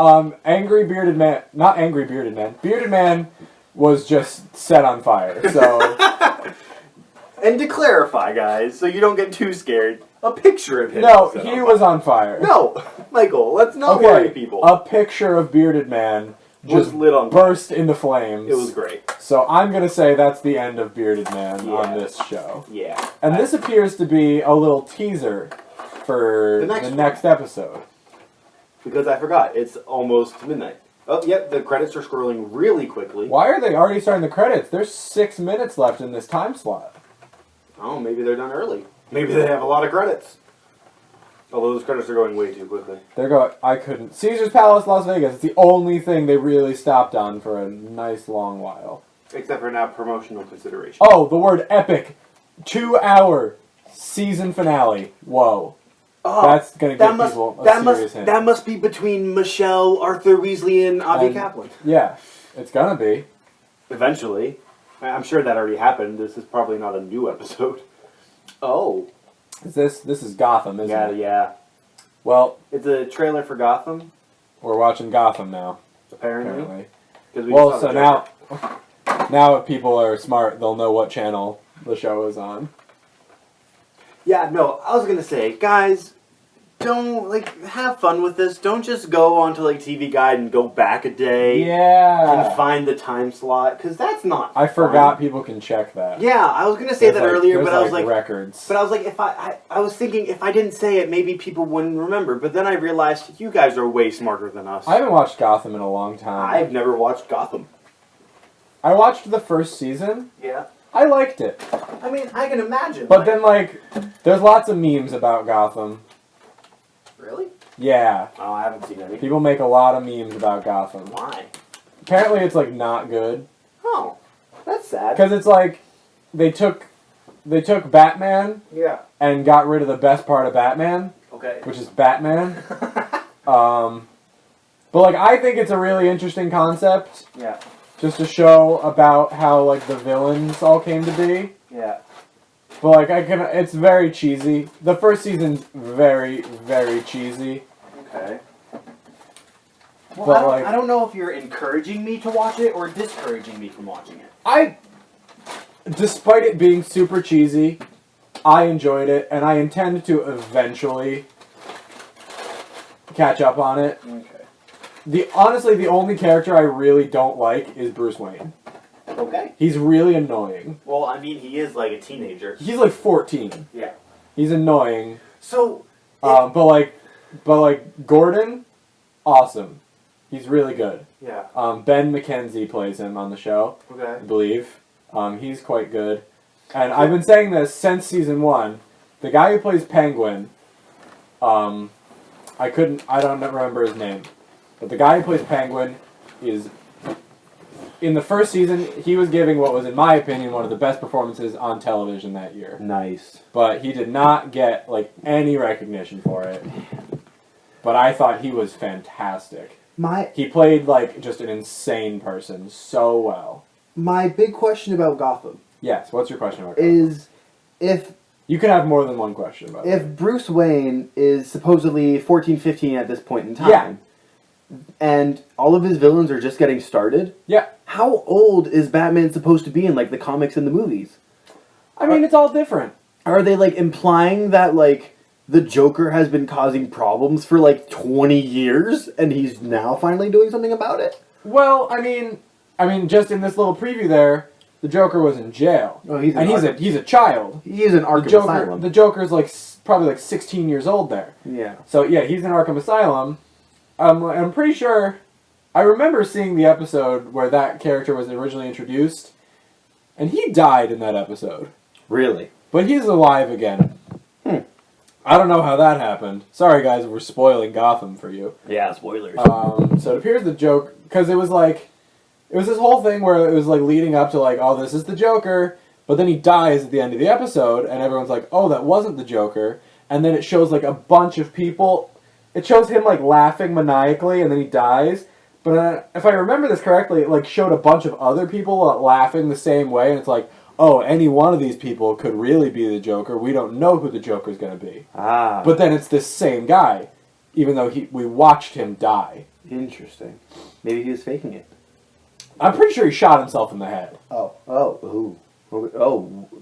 Angry Bearded Man. Not Angry Bearded Man. Bearded Man was just set on fire, so... And to clarify, guys, so you don't get too scared, a picture of him. No, he was on fire. No, Michael, let's not worry people. A picture of Bearded Man Was just lit on fire. burst into flames. It was great. So I'm going to say that's the end of Bearded Man on Yeah. this show. Yeah. And this appears to be a little teaser for The the next next episode. Because I forgot, it's almost midnight. Oh, yep, the credits are scrolling really quickly. Why are they already starting the credits? There's 6 minutes left in this time slot. Oh, maybe they're done early. Maybe they have a lot of credits. Although those credits are going way too quickly. They're going. I couldn't. Caesar's Palace, Las Vegas. It's the only thing they really stopped on for a nice long while. Except for now, promotional consideration. Oh, the word epic. 2-hour season finale. Whoa. Oh, That's going to give people a serious hint. That must be between Michelle, Arthur Weasley, and Avi And- Kaplan. Yeah, it's going to be. Eventually. I'm sure that already happened. This is probably not a new episode. Oh. This is Gotham, isn't it? Yeah. Well, It's a trailer for Gotham, we're watching Gotham now, apparently. apparently. 'Cause we Well, saw so the Joker. now if people are smart, they'll know what channel the show is on. Yeah, no, I was gonna say, guys, don't, have fun with this. Don't just go onto, TV Guide and go back a day Yeah. and find the time slot, because that's not I fun. forgot people can check that. Yeah, I was gonna say that earlier, but I was like, records. but I was like, if I was thinking if I didn't say it, maybe people wouldn't remember. But then I realized you guys are way smarter than us. I haven't watched Gotham in a long time. I've never watched Gotham. I watched the first season. Yeah. I liked it. I mean, I can imagine. But then, there's lots of memes about Gotham. Really? Yeah. Oh, I haven't seen any. People make a lot of memes about Gotham. Why? Apparently it's, not good. Oh, that's sad. Because it's they took Batman Yeah. and got rid of the best part of Batman, Okay. which is Batman. But, I think it's a really interesting concept. Yeah. Just to show about how, the villains all came to be. Yeah. But, it's very cheesy. The first season's very, very cheesy. Okay. Well, But, I don't know if you're encouraging me to watch it or discouraging me from watching it. Despite it being super cheesy, I enjoyed it, and I intend to eventually catch up on it. Okay. Honestly, the only character I really don't like is Bruce Wayne. Okay. He's really annoying. Well, I mean, he is a teenager. He's 14. Yeah. He's annoying. So. But Gordon, awesome. He's really good. Yeah. Ben McKenzie plays him on the show, I Okay. believe. He's quite good. And I've been saying this since season 1. The guy who plays Penguin, I don't remember his name. But the guy who plays Penguin is, in the first season, he was giving what was, in my opinion, one of the best performances on television that year. Nice. But he did not get, any recognition for it. But I thought he was fantastic. He played, just an insane person so well. My big question about Gotham Yes, what's your question about Gotham? is if You can have more than one question about it. if Bruce Wayne is supposedly 14, 15 at this point in time, Yeah. and all of his villains are just getting started, Yeah. how old is Batman supposed to be in the comics and the movies? I mean, it's all different. Are they implying that the Joker has been causing problems for 20 years and he's now finally doing something about it? Well, I mean, just in this little preview there, the Joker was in jail. Oh, he's He's a child. He's in Arkham Asylum. The Joker's probably 16 years old there. Yeah. So yeah, he's in Arkham Asylum. I'm pretty sure. I remember seeing the episode where that character was originally introduced, and he died in that episode. Really? But he's alive again. I don't know how that happened. Sorry, guys, we're spoiling Gotham for you. Yeah, spoilers. So it appears the Joker, because it was this whole thing where it was leading up to oh, this is the Joker, but then he dies at the end of the episode, and everyone's like, oh, that wasn't the Joker, and then it shows a bunch of people it shows him like laughing maniacally, and then he dies. But if I remember this correctly, it like showed a bunch of other people laughing the same way, and it's like, oh, any one of these people could really be the Joker. We don't know who the Joker's going to be. Ah. But then it's this same guy, even though we watched him die. Interesting. Maybe he was faking it. I'm pretty sure he shot himself in the head. Oh,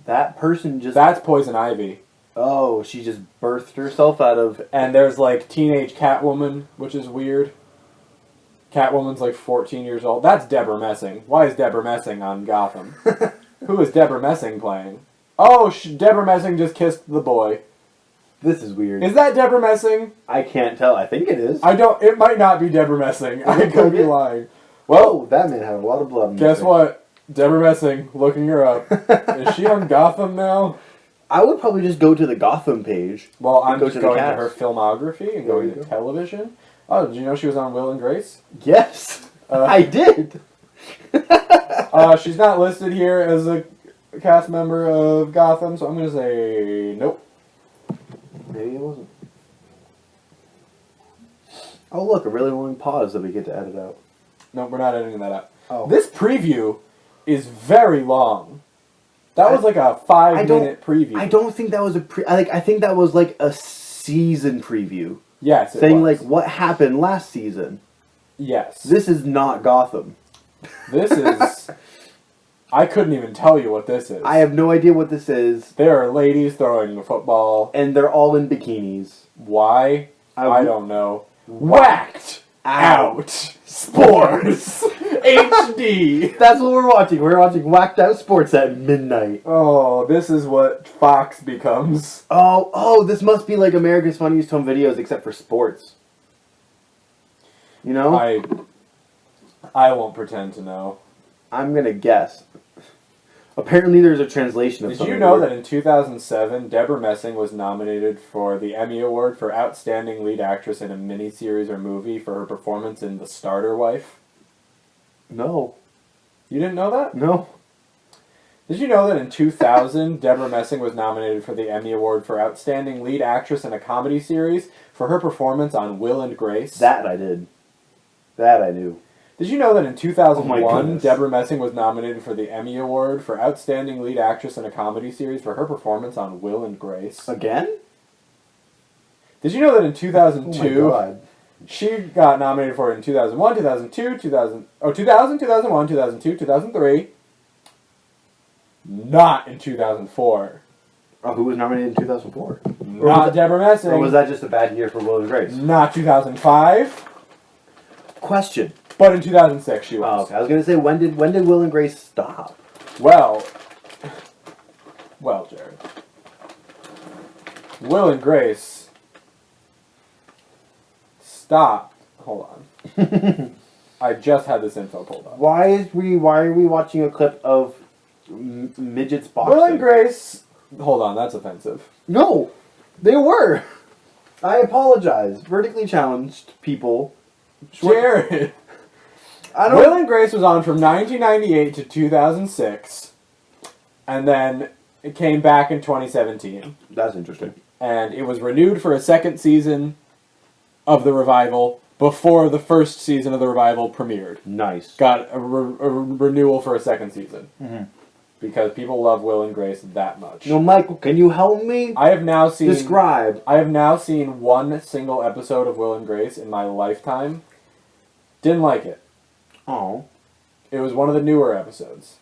that person just... That's Poison Ivy. Oh, she just birthed herself out of... And there's like teenage Catwoman, which is weird. Catwoman's like 14 years old. That's Deborah Messing. Why is Deborah Messing on Gotham? Who is Deborah Messing playing? Oh, Deborah Messing just kissed the boy. This is weird. Is that Deborah Messing? I can't tell. I think it is. It might not be Deborah Messing. I could be lying. Well, that man had a lot of blood on guess what? Deborah Messing, looking her up. Is she on Gotham now? I would probably just go to the Gotham page. Well, I'm go just to the going to cast. her filmography and going to television. Oh, did you know she was on Will and Grace? Yes, I did. She's not listed here as a cast member of Gotham, so I'm going to say nope. Maybe it wasn't. Oh, look, a really long pause that we get to edit out. No, we're not editing that out. Oh. This preview is very long. That was like a 5-minute preview. I don't think that was I think that was like a season preview. Yes, it saying was. like what happened last season. Yes. This is not Gotham. This is... I couldn't even tell you what this is. I have no idea what this is. There are ladies throwing a football. And they're all in bikinis. Why? I don't know. Whacked Out Sports HD. That's what we're watching. We're watching Whacked Out Sports at midnight. Oh, this is what Fox becomes. Oh, this must be like America's Funniest Home Videos except for sports. You know? I won't pretend to know. I'm gonna guess. Apparently there's a translation of Did something. you know that in 2007, Deborah Messing was nominated for the Emmy Award for Outstanding Lead Actress in a Miniseries or Movie for her performance in The Starter Wife? No. You didn't know that? No. Did you know that in 2000, Deborah Messing was nominated for the Emmy Award for Outstanding Lead Actress in a Comedy Series for her performance on Will and Grace? That I did. That I knew. Did you know that in Oh 2001, my goodness. Deborah Messing was nominated for the Emmy Award for Outstanding Lead Actress in a Comedy Series for her performance on Will and Grace? Again? Did you know that in Oh 2002, my god. she got nominated for it in 2001, 2002, 2000, 2001, 2002, 2003, not in 2004. Oh, who was nominated in 2004? Not Deborah Messing. Or was that just a bad year for Will and Grace? Not 2005, Question. but in 2006 she was. Oh, okay. I was gonna say when did Will and Grace stop? Well, Jared. Will and Grace. Stop. Hold on. I just had this info pulled up. Why are we watching a clip of midgets boxing? Will and Grace. Hold on, that's offensive. No, they were. I apologize. Vertically challenged people. Jared. I don't. Will and Grace was on from 1998 to 2006, and then it came back in 2017. That's interesting. And it was renewed for a second season of the revival before the first season of the revival premiered. Nice. Got a renewal for a second season. Mm-hmm. Because people love Will and Grace that much. No, Michael, can you help me? I have now seen... Describe. I have now seen one single episode of Will and Grace in my lifetime. Didn't like it. Oh. It was one of the newer episodes.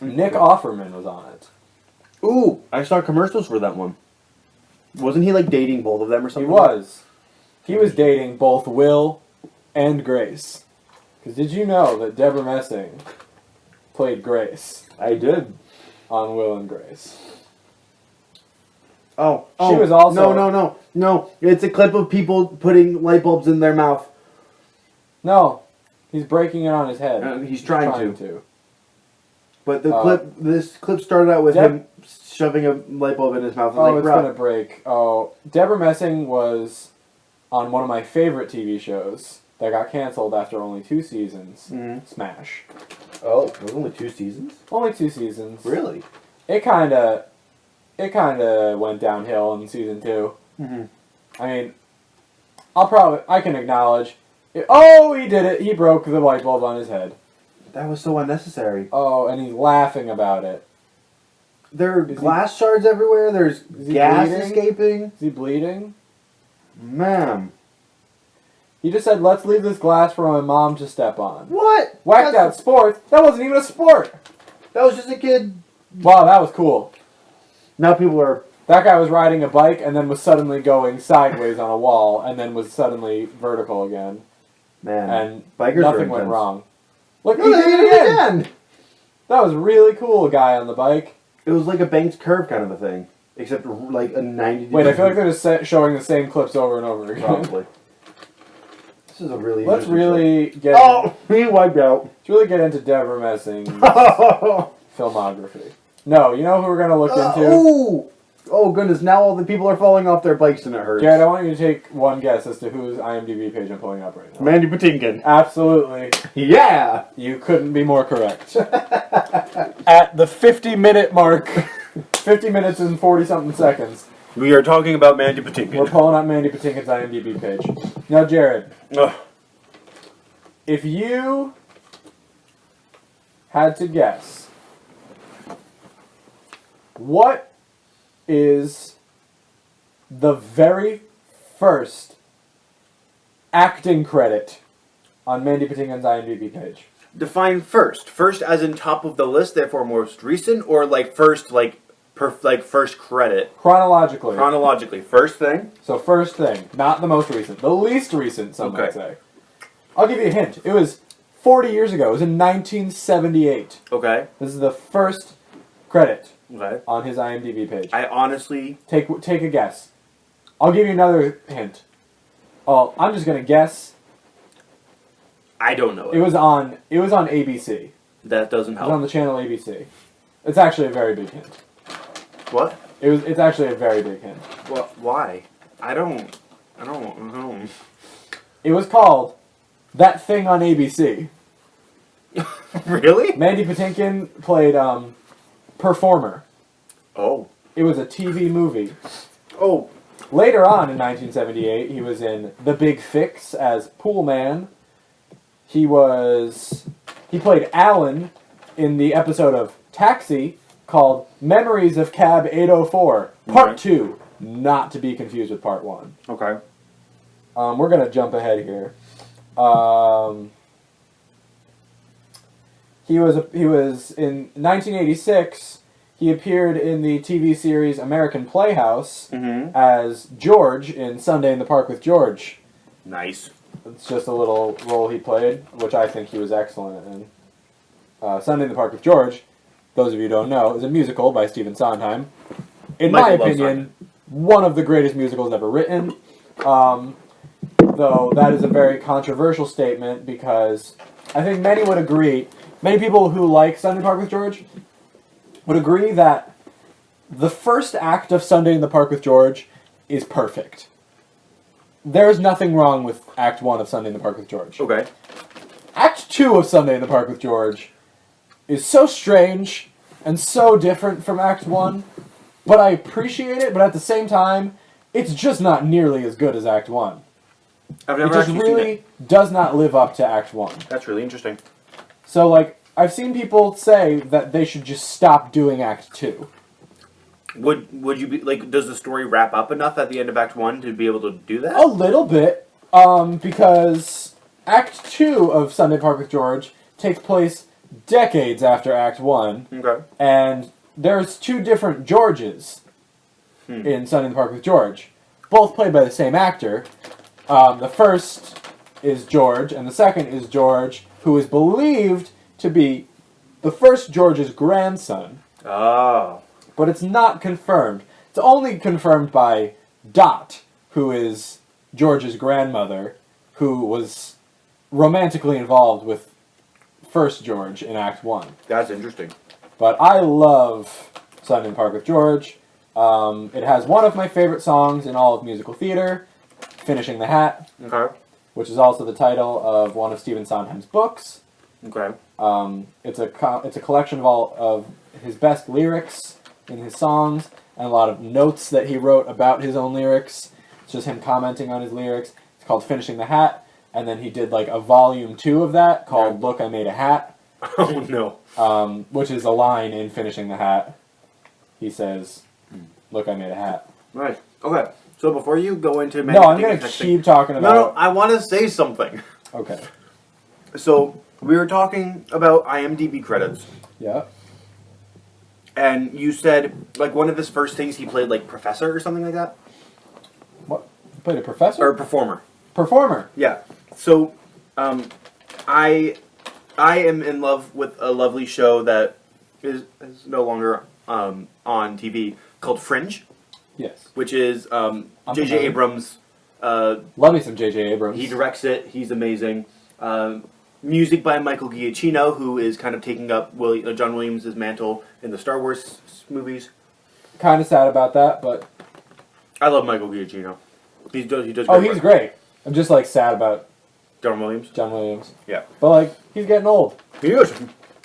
Nick Offerman was on it. Ooh, I saw commercials for that one. Wasn't he like dating both of them or He something? was. He was dating both Will and Grace. Because did you know that Deborah Messing played Grace I did. on Will and Grace? Oh. She was also... No. It's a clip of people putting light bulbs in their mouth. No. He's breaking it on his head. He's trying to. But Uh, this clip started out with him shoving a light bulb in his mouth. Oh, Like, it's "Bruh." gonna break. Oh, Deborah Messing was on one of my favorite TV shows that got canceled after only 2 seasons. Mhm. Smash. Oh, it was only 2 seasons? Only 2 seasons. Really? It kinda went downhill in season 2. Mm-hmm. I mean, I can acknowledge. Oh, he did it. He broke the light bulb on his head. That was so unnecessary. Oh, and he's laughing about it. There are Is glass shards everywhere. There's he gas bleeding? escaping. Is he bleeding? Man. He just said, let's leave this glass for my mom to step on. What? Whacked out sports? That wasn't even a sport. That was just a kid. Wow, that was cool. Now people are... That guy was riding a bike and then was suddenly going sideways on a wall and then was suddenly vertical again. Man. And Bikers are nothing went intense. wrong. Look, No, he they did did it it again. again! That was really cool, guy on the bike. It was like a banked curve kind of a thing. Except like a 90 Wait, I feel like they're just showing the same clips over and over again. Probably. This is a really Let's interesting really get. show. Oh! He wiped out. Let's really get into Deborah Messing's filmography. No, you know who we're gonna look into? Oh! Oh goodness, now all the people are falling off their bikes and it hurts. Jared, I want you to take one guess as to whose IMDb page I'm pulling up right now. Mandy Patinkin. Absolutely. Yeah! You couldn't be more correct. At the 50-minute mark, 50 minutes and 40-something seconds, We are talking about Mandy we're Patinkin. pulling up Mandy Patinkin's IMDb page. Now, Jared, Ugh. if you had to guess, what is the very first acting credit on Mandy Patinkin's IMDb page? Define first. First as in top of the list, therefore most recent, or like first first credit. Chronologically. Chronologically. First thing. So first thing, not the most recent. The least recent, some might Okay. say. I'll give you a hint. It was 40 years ago. It was in 1978. Okay. This is the first credit Okay. on his IMDb page. I honestly Take a guess. I'll give you another hint. Oh, I'm just gonna guess. I don't know It was on ABC. That doesn't It was on help. the channel ABC. It's actually a very big hint. What? It's actually a very big hint. What? Why? I don't. It was called That Thing on ABC. Really? Mandy Patinkin played Performer. Oh. It was a TV movie. Oh. Later on in 1978, he was in The Big Fix as Pool Man. He played Alan in the episode of Taxi called Memories of Cab 804, Part Okay. 2, not to be confused with Part 1. Okay. We're going to jump ahead here. He was in 1986. He appeared in the TV series American Playhouse Mm-hmm. as George in Sunday in the Park with George. Nice. It's just a little role he played, which I think he was excellent in. Sunday in the Park with George, those of you who don't know, is a musical by Stephen Sondheim. In my Michael loves opinion, one of the greatest musicals ever written. Though that is a very controversial statement because I think many would agree, many people who like Sunday in the Park with George would agree that the first act of Sunday in the Park with George is perfect. There is nothing wrong with Act 1 of Sunday in the Park with George. Okay. Act 2 of Sunday in the Park with George is so strange and so different from Act 1, but I appreciate it, but at the same time, it's just not nearly as good as Act 1. I've It never just actually seen really it. does not live up to Act 1. That's really interesting. So, like, I've seen people say that they should just stop doing Act 2. Would you be like? Does the story wrap up enough at the end of Act 1 to be able to do that? A little bit, because Act 2 of Sunday Park with George takes place decades after Act 1, Okay. and there's two different Georges in Sunday in the Park with George, both played by the same actor. The first is George, and the second is George, who is believed to be the first George's grandson, Oh. but it's not confirmed. It's only confirmed by Dot, who is George's grandmother, who was romantically involved with first George in Act 1. That's interesting. But I love Sunday in the Park with George. It has one of my favorite songs in all of musical theater, Finishing the Hat, Okay. which is also the title of one of Stephen Sondheim's books. Okay. It's a collection of all of his best lyrics in his songs, and a lot of notes that he wrote about his own lyrics. It's just him commenting on his lyrics. It's called Finishing the Hat. And then he did like a volume 2 of that called Look, I Made a Hat. Oh no. Which is a line in Finishing the Hat. He says, "Look, I made a hat." Right. Okay. So before you go into No, I'm going to keep talking about... No, I want to say something. Okay. So we were talking about IMDb credits, Yeah. and you said like one of his first things he played like professor or something like that, What? You played a professor? or performer. Performer. Yeah. So, I am in love with a lovely show that is no longer on TV called Fringe, Yes. which is J.J. familiar. Abrams. Love me some J.J. Abrams. He directs it. He's amazing. Music by Michael Giacchino, who is kind of taking up John Williams' mantle in the Star Wars movies. Kind of sad about that, but... I love Michael Giacchino. He does Oh, great he's work. great. I'm just, like, sad about John Williams? John Williams. Yeah. But, like, he's getting old. He is.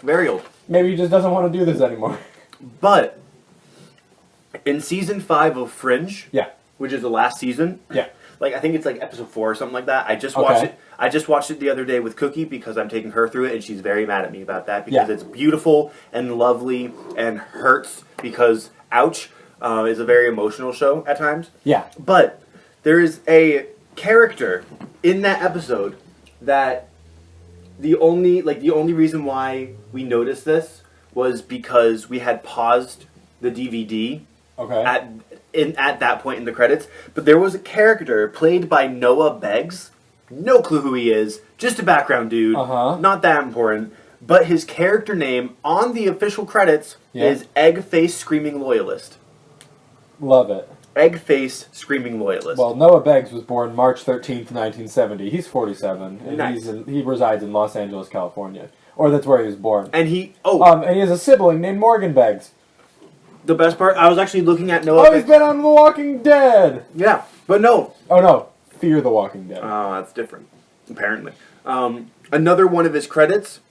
Very old. Maybe he just doesn't want to do this anymore. But in season 5 of Fringe, Yeah. which is the last season, Yeah. like I think it's like episode 4 or something like that. I just watched Okay. it. I just watched it the other day with Cookie because I'm taking her through it, and she's very mad at me about that because Yeah. it's beautiful and lovely and hurts because ouch is a very emotional show at times. Yeah. But there is a character in that episode that the only reason why we noticed this was because we had paused the DVD Okay. at that point in the credits. But there was a character played by Noah Beggs. No clue who he is. Just a background dude. Uh-huh. Not that important. But his character name on the official credits Yeah. is Eggface Screaming Loyalist. Love it. Eggface Screaming Loyalist. Well, Noah Beggs was born March 13th, 1970. He's 47, and Nice. he resides in Los Angeles, California. Or that's where he was born. and he And he has a sibling named Morgan Beggs. the best part, I was actually looking at Noah Oh, he's Beggs. been on The Walking Dead! Yeah, but no. Oh, no. Fear the Walking Dead. Oh, that's different. Apparently, another one of his credits.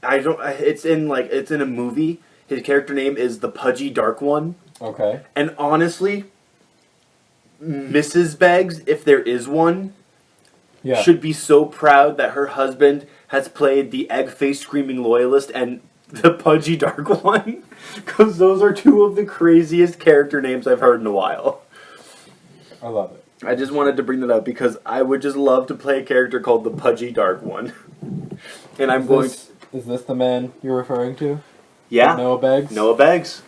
It's in a movie. His character name is the Pudgy Dark One, Okay. and honestly, Mrs. Beggs, if there is one, Yeah. should be so proud that her husband has played the egg-faced screaming loyalist and the Pudgy Dark One, because those are two of the craziest character names I've heard in a while. I love it. I just wanted to bring that up because I would just love to play a character called the Pudgy Dark One. And I'm going Is this the man you're referring to? Yeah. Noah Beggs? Noah Beggs.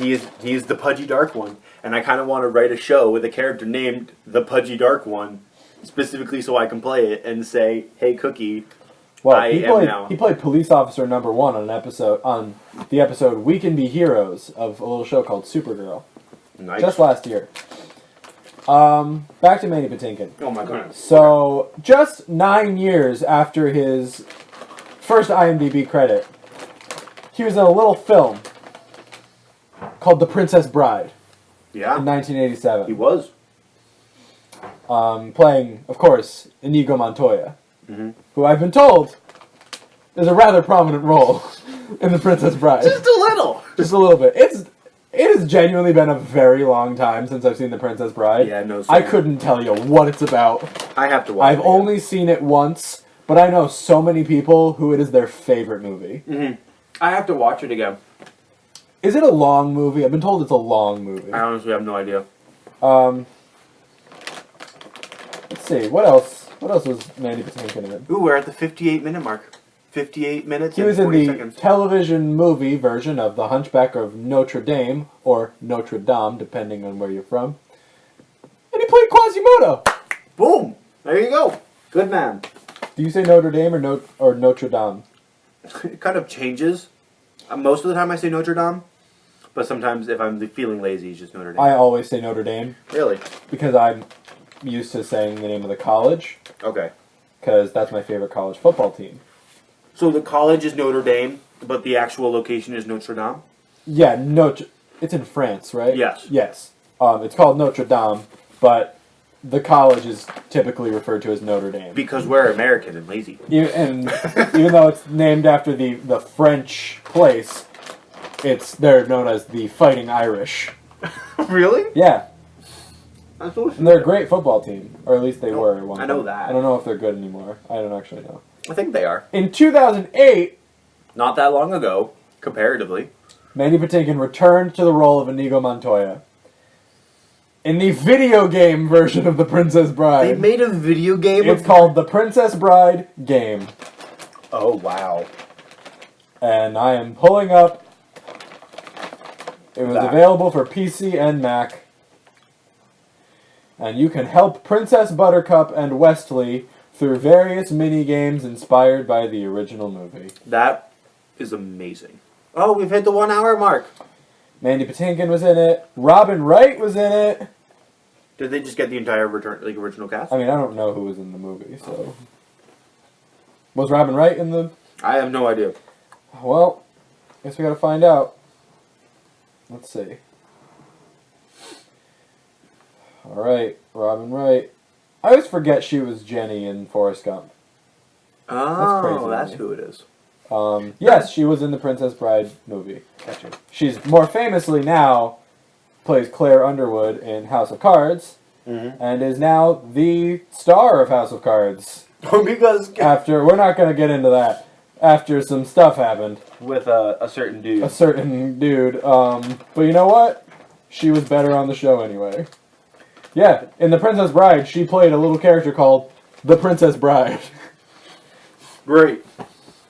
He is the Pudgy Dark One. And I kind of want to write a show with a character named the Pudgy Dark One, specifically so I can play it and say, "Hey, Cookie, Well, I am now." he played police officer number 1 on the episode We Can Be Heroes of a little show called Supergirl. Nice. Just last year. Back to Manny Patinkin. Oh my goodness. So, just 9 years after his first IMDb credit, he was in a little film called The Princess Bride Yeah. in 1987. He was. Playing, of course, Inigo Montoya, Mhm. who I've been told is a rather prominent role in The Princess Bride. Just a little. Just a little bit. It has genuinely been a very long time since I've seen The Princess Bride. Yeah, no. I couldn't tell you what it's about. I have to watch. I've only seen it once, but I know so many people who it is their favorite movie. I have to watch it again. Is it a long movie? I've been told it's a long movie. I honestly have no idea. Let's see. What else? What else was Mandy Patinkin in? Ooh, we're at the 58-minute mark. 58 minutes He and was in 40 the seconds. television movie version of The Hunchback of Notre Dame, or Notre Dame, depending on where you're from. And he played Quasimodo! Boom! There you go. Good man. Do you say Notre Dame or Notre Dame? It kind of changes. Most of the time I say Notre Dame, but sometimes if I'm feeling lazy, it's just Notre Dame. I always say Notre Dame, Really? because I'm used to saying the name of the college, Okay. because that's my favorite college football team. So the college is Notre Dame, but the actual location is Notre Dame? Yeah, it's in France, right? Yes. Yes. It's called Notre Dame, but the college is typically referred to as Notre Dame. Because we're American and lazy. Even though it's named after the French place, they're known as the Fighting Irish. Really? Yeah. And they're a great football team, or at least they were at one I know point. that. I don't know if they're good anymore. I don't actually know. I think they are. In 2008, Not that long ago, comparatively. Mandy Patinkin returned to the role of Inigo Montoya in the video game version of The Princess Bride. They made a video game. It's called The Princess Bride Game. Oh wow! And I am pulling up. It was That. available for PC and Mac. And you can help Princess Buttercup and Westley through various mini-games inspired by the original movie. That is amazing. Oh, we've hit the 1 hour mark. Mandy Patinkin was in it. Robin Wright was in it. Did they just get the entire original cast? I mean, I don't know who was in the movie, so... Was Robin Wright in the... I have no idea. Well, guess we gotta find out. Let's see. Alright, Robin Wright. I always forget she was Jenny in Forrest Gump. Oh, crazy, that's isn't who it is. Yes, she was in the Princess Bride movie. Gotcha. She's more famously now plays Claire Underwood in House of Cards, and is now the star of House of Cards. Because After we're not going to get into that. After some stuff happened, with a certain dude. a certain dude. But you know what? She was better on the show anyway. Yeah, in the Princess Bride, she played a little character called the Princess Bride. Great.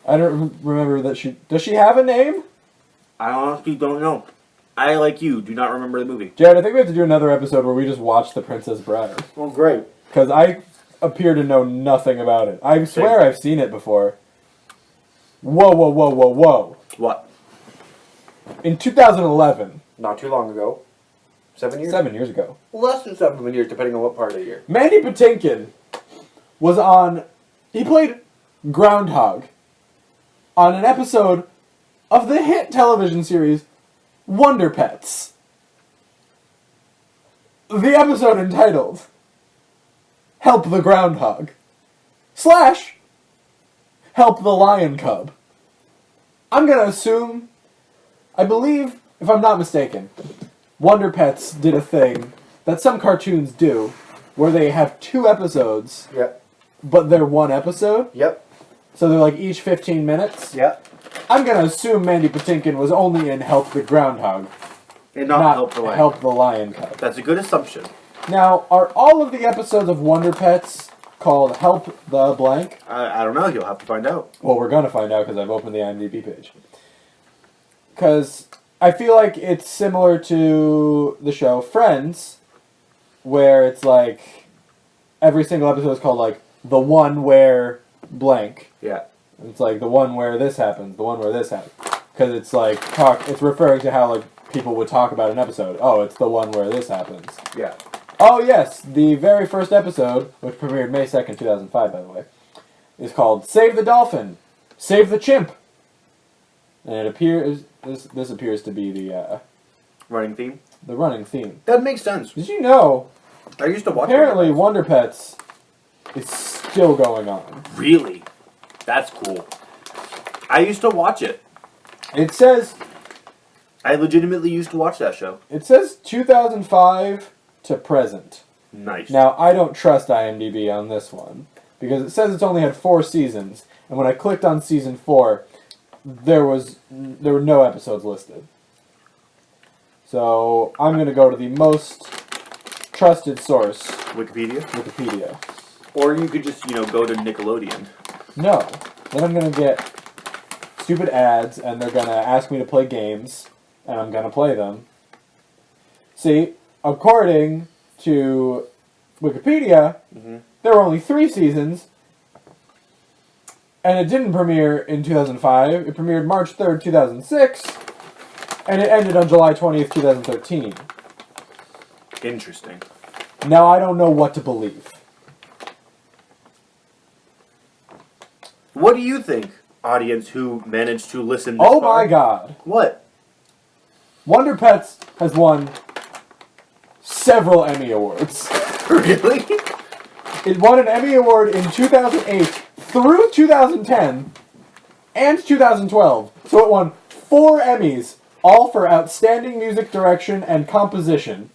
I don't remember that she... Does she have a name? I honestly don't know. I, like you, do not remember the movie. Jared, I think we have to do another episode where we just watch The Princess Bride. Well, great. Because I appear to know nothing about it. I swear I've seen it before. Whoa, whoa, whoa, whoa, whoa. What? In 2011, Not too long ago. 7 years? 7 years ago, Less than 7 years, depending on what part of the year. Mandy Patinkin was on... He played Groundhog on an episode of the hit television series Wonder Pets. The episode entitled Help the Groundhog / Help the Lion Cub. I'm going to assume, I believe, if I'm not mistaken, Wonder Pets did a thing that some cartoons do where they have 2 episodes, Yep. but they're 1 episode. Yep. So they're like each 15 minutes. Yep. I'm going to assume Mandy Patinkin was only in Help the Groundhog, And not help the lion. Help the Lion Cub. That's a good assumption. Now, are all of the episodes of Wonder Pets called Help the Blank? I don't know. You'll have to find out. Well, we're going to find out because I've opened the IMDb page. Because I feel like it's similar to the show Friends, where it's like every single episode is called like the one where blank. Yeah. It's like the one where this happens, the one where this happens. Because it's like it's referring to how like people would talk about an episode. Oh, it's the one where this happens. Yeah. Oh yes, the very first episode, which premiered May 2nd, 2005, by the way, is called Save the Dolphin, Save the Chimp. And it appears, this appears to be the Running theme. running theme. That makes sense. Did you know, I used to watch apparently Wonder Wonder Pets is still going on. Pets. Really? That's cool. I used to watch it. It says I legitimately used to watch that show. 2005 to present. Nice. Now, I don't trust IMDb on this one, because it says it's only had 4 seasons, and when I clicked on season 4, there were no episodes listed. So, I'm going to go to the most trusted source, Wikipedia. Wikipedia. Or you could just, go to Nickelodeon. No. Then I'm going to get stupid ads, and they're going to ask me to play games, and I'm going to play them. See, according to Wikipedia, there were only 3 seasons, and it didn't premiere in 2005. It premiered March 3rd, 2006, and it ended on July 20th, 2013. Interesting. Now I don't know what to believe. What do you think, audience who managed to listen this Oh far? my god. What? Wonder Pets has won several Emmy Awards. Really? It won an Emmy Award in 2008 through 2010 and 2012. So it won 4 Emmys, all for Outstanding Music Direction and Composition.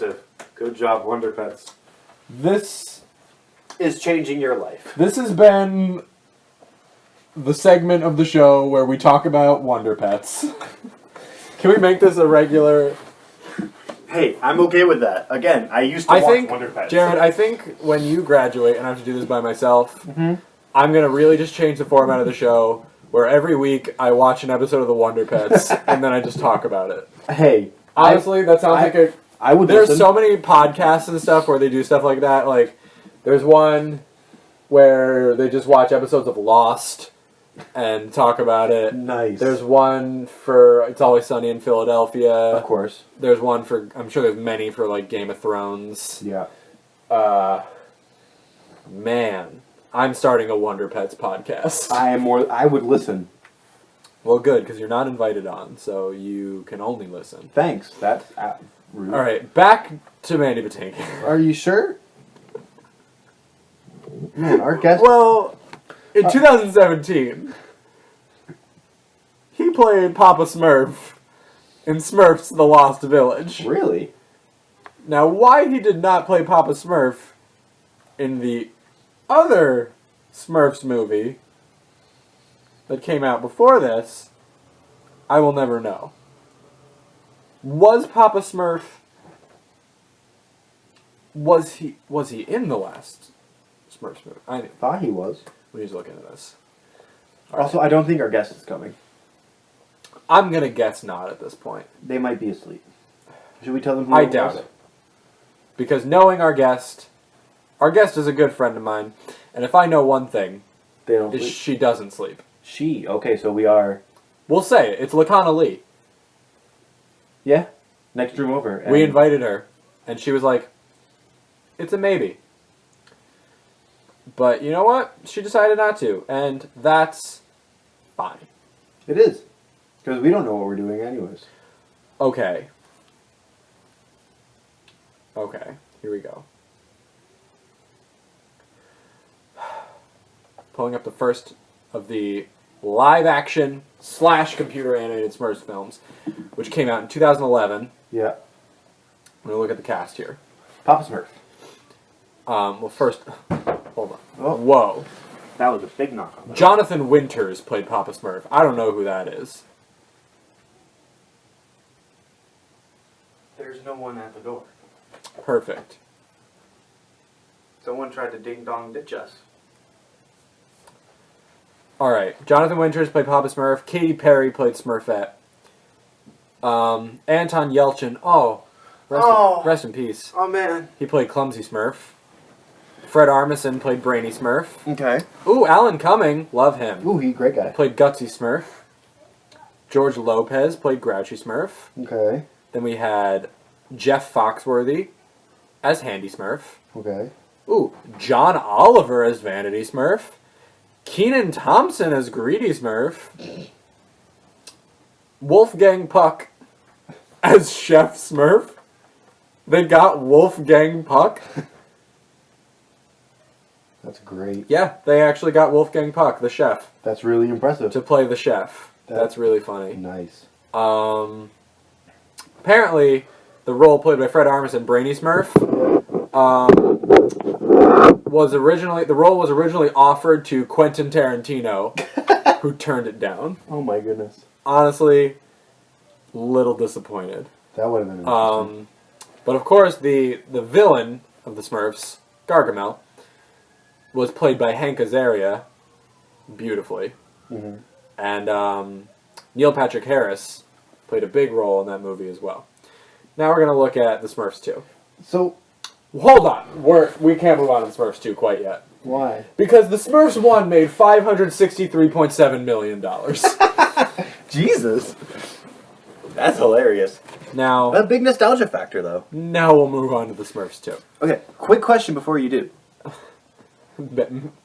impressive. Good job, Wonder Pets. This Is changing your life. this has been the segment of the show where we talk about Wonder Pets. Can we make this a regular? Hey, I'm okay with that. Again, I used to I watch think, Wonder Pets. Jared, I think when you graduate and I have to do this by myself, Mm-hmm. I'm going to really just change the format of the show where every week I watch an episode of the Wonder Pets and then I just talk about it. Hey, Honestly, that sounds like a... I would There's listen. so many podcasts and stuff where they do stuff like that. Like, there's one where they just watch episodes of Lost and talk about it. Nice. There's one for It's Always Sunny in Philadelphia. Of course. There's one for... I'm sure there's many for, like, Game of Thrones. Yeah. Man, I'm starting a Wonder Pets podcast. I would listen. Well, good, because you're not invited on, so you can only listen. Thanks. That's rude. All right, back to Mandy Patinkin. Are you sure? Man, our guest. Well, in 2017, he played Papa Smurf in Smurfs: The Lost Village. Really? Now, why he did not play Papa Smurf in the other Smurfs movie that came out before this, I will never know. Was Papa Smurf... Was he in the last Smurfs movie? I Thought he was. need to look into this. Also, I don't think our guest is coming. I'm gonna guess not at this point. They might be asleep. Should we tell them who I it doubt was? it. Because knowing our guest is a good friend of mine, and if I know one thing, They don't is sleep. she doesn't sleep. She. Okay, so we are. We'll say it. It's Lakana Lee. Yeah. Next room over. We invited her, and she was like, it's a maybe. But you know what? She decided not to, and that's fine. It is. Because we don't know what we're doing, anyways. Okay. Okay, here we go. Pulling up the first of the live-action / computer-animated Smurfs films, which came out in 2011. Yeah. I'm going to look at the cast here. Papa Smurf. Well, first... Hold on. Oh. Whoa. That was a big knock on that. Jonathan Winters played Papa Smurf. I don't know who that is. There's no one at the door. Perfect. Someone tried to ding-dong ditch us. Alright. Jonathan Winters played Papa Smurf. Katy Perry played Smurfette. Anton Yelchin. Rest in peace. Oh, man. He played Clumsy Smurf. Fred Armisen played Brainy Smurf. Okay. Ooh, Alan Cumming. Love him. Ooh, he great guy. Played Gutsy Smurf. George Lopez played Grouchy Smurf. Okay. Then we had Jeff Foxworthy as Handy Smurf. Okay. Ooh, John Oliver as Vanity Smurf. Keenan Thompson as Greedy Smurf. Wolfgang Puck as Chef Smurf. They got Wolfgang Puck. That's great. Yeah, they actually got Wolfgang Puck, the chef, That's really impressive. to play the chef. That's really funny. Nice. Apparently, the role played by Fred Armisen, Brainy Smurf, was originally offered to Quentin Tarantino, who turned it down. Oh my goodness. Honestly, little disappointed. That would have been interesting. But of course, the villain of the Smurfs, Gargamel, was played by Hank Azaria, beautifully. Mm-hmm. And Neil Patrick Harris played a big role in that movie as well. Now we're going to look at the Smurfs 2. So, Hold on. We can't move on to the Smurfs 2 quite yet. why? Because the Smurfs 1 made $563.7 million. Jesus. That's hilarious. Now, A big nostalgia factor, though. now we'll move on to the Smurfs 2. Okay, quick question before you do.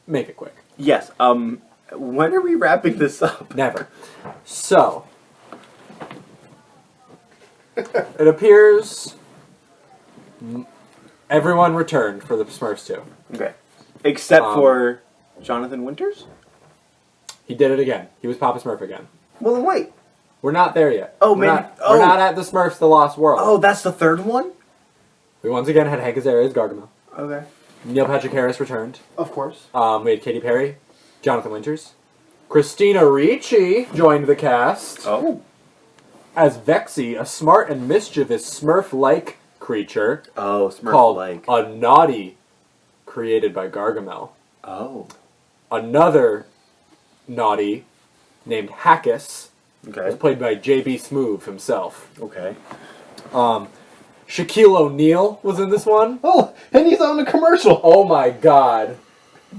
Make it quick. Yes, when are we wrapping this up? Never. So, it appears everyone returned for the Smurfs 2. Okay. Except Um, for Jonathan Winters? He did it again. He was Papa Smurf again. Well, then wait. We're not there yet. Oh, we're man. Not, We're not at the Smurfs: The Lost World. Oh, that's the third one? We once again had Hank Azaria as Gargamel. Okay. Neil Patrick Harris returned. Of course. We had Katy Perry, Jonathan Winters. Christina Ricci joined the cast Oh. as Vexy, a smart and mischievous Smurf-like creature Oh, called Smurf-like. a Naughty, created by Gargamel. Oh. Another Naughty, named Hackus, was Okay. played by J.B. Smoove himself. Okay. Shaquille O'Neal was in this one. Oh, and he's on the commercial. Oh my god.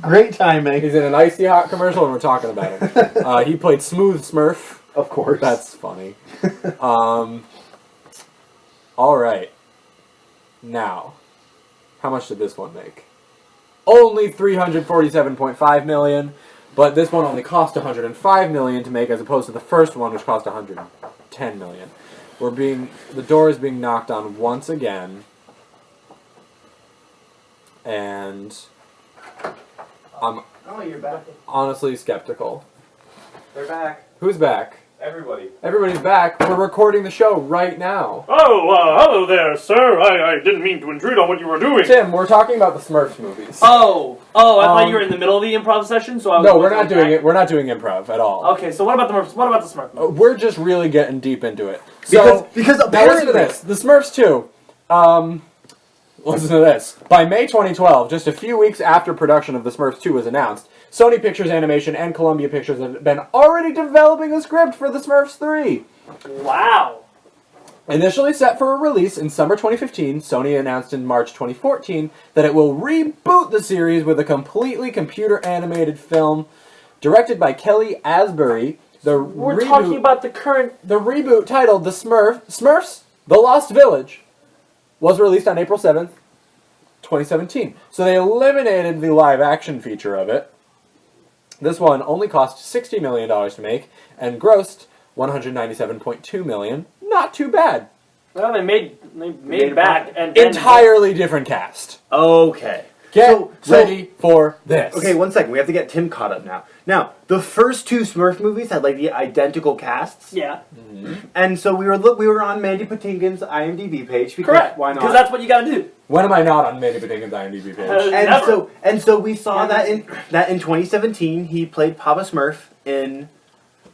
Great timing. He's in an Icy Hot commercial and we're talking about him. He played Smooth Smurf. Of course. That's funny. Alright. Now, how much did this one make? Only $347.5 million, but this one only cost $105 million to make as opposed to the first one which cost $110 million. The door is being knocked on once again. And I'm Oh, you're back. honestly skeptical. They're back. Who's back? Everybody. Everybody's back. We're recording the show right now. Oh, hello there, sir. I didn't mean to intrude on what you were doing. Tim, we're talking about the Smurfs movies. Oh, I thought you were in the middle of the improv session, so I was No, we're not doing it. We're not doing improv at all. Okay, so what about the Smurf movie? We're just really getting deep into it. So, Because now listen to apparently this. The Smurfs 2. Listen to this. By May 2012, just a few weeks after production of The Smurfs 2 was announced, Sony Pictures Animation and Columbia Pictures have been already developing a script for The Smurfs 3. Wow. Initially set for a release in summer 2015, Sony announced in March 2014 that it will reboot the series with a completely computer-animated film directed by Kelly Asbury. We're talking about the current... The reboot titled The Smurfs, The Lost Village, was released on April 7th, 2017. So they eliminated the live-action feature of it. This one only cost $60 million to make and grossed $197.2 million. Not too bad. Well, they made back and... Entirely different cast. Okay. Get So- ready for this. Okay, 1 second. We have to get Tim caught up now. Now, the first two Smurf movies had like the identical casts, Yeah, and so we were on Mandy Patinkin's IMDb page. Because, correct. Why not? Because that's what you gotta do. When am I not on Mandy Patinkin's IMDb page? Never. and so we saw that in 2017 he played Papa Smurf in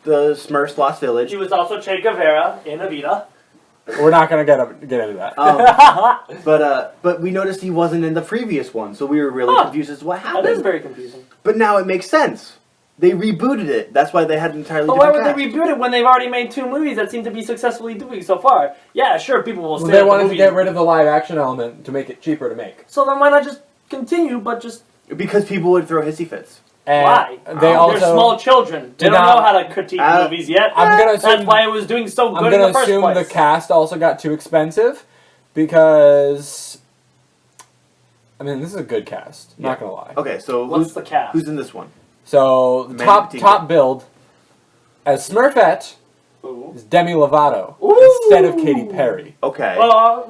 the Smurfs Lost Village. He was also Che Guevara in Evita. We're not going to get into that. But we noticed he wasn't in the previous one, so we were really confused as to what happened. That is very confusing. But now it makes sense. They rebooted it. That's why they had an entirely But why different would cast. they reboot it when they've already made two movies that seem to be successfully doing so far? Yeah, sure, people will say They that the wanted to movie- get rid of the live-action element to make it cheaper to make. So then why not just continue, but just... Because people would throw hissy fits. And Why? They also... They're small children. They did don't not- know how to critique movies yet. I'm gonna assume- That's why it was doing so I'm good in going the to first assume place. the cast also got too expensive because... I mean, this is a good cast. Not going to lie. Okay, so What's the cast? who's in this one? So, the Mandy Patinkin. top build as Smurfette Ooh. is Demi Lovato Ooh. instead of Katy Perry. Okay. Um,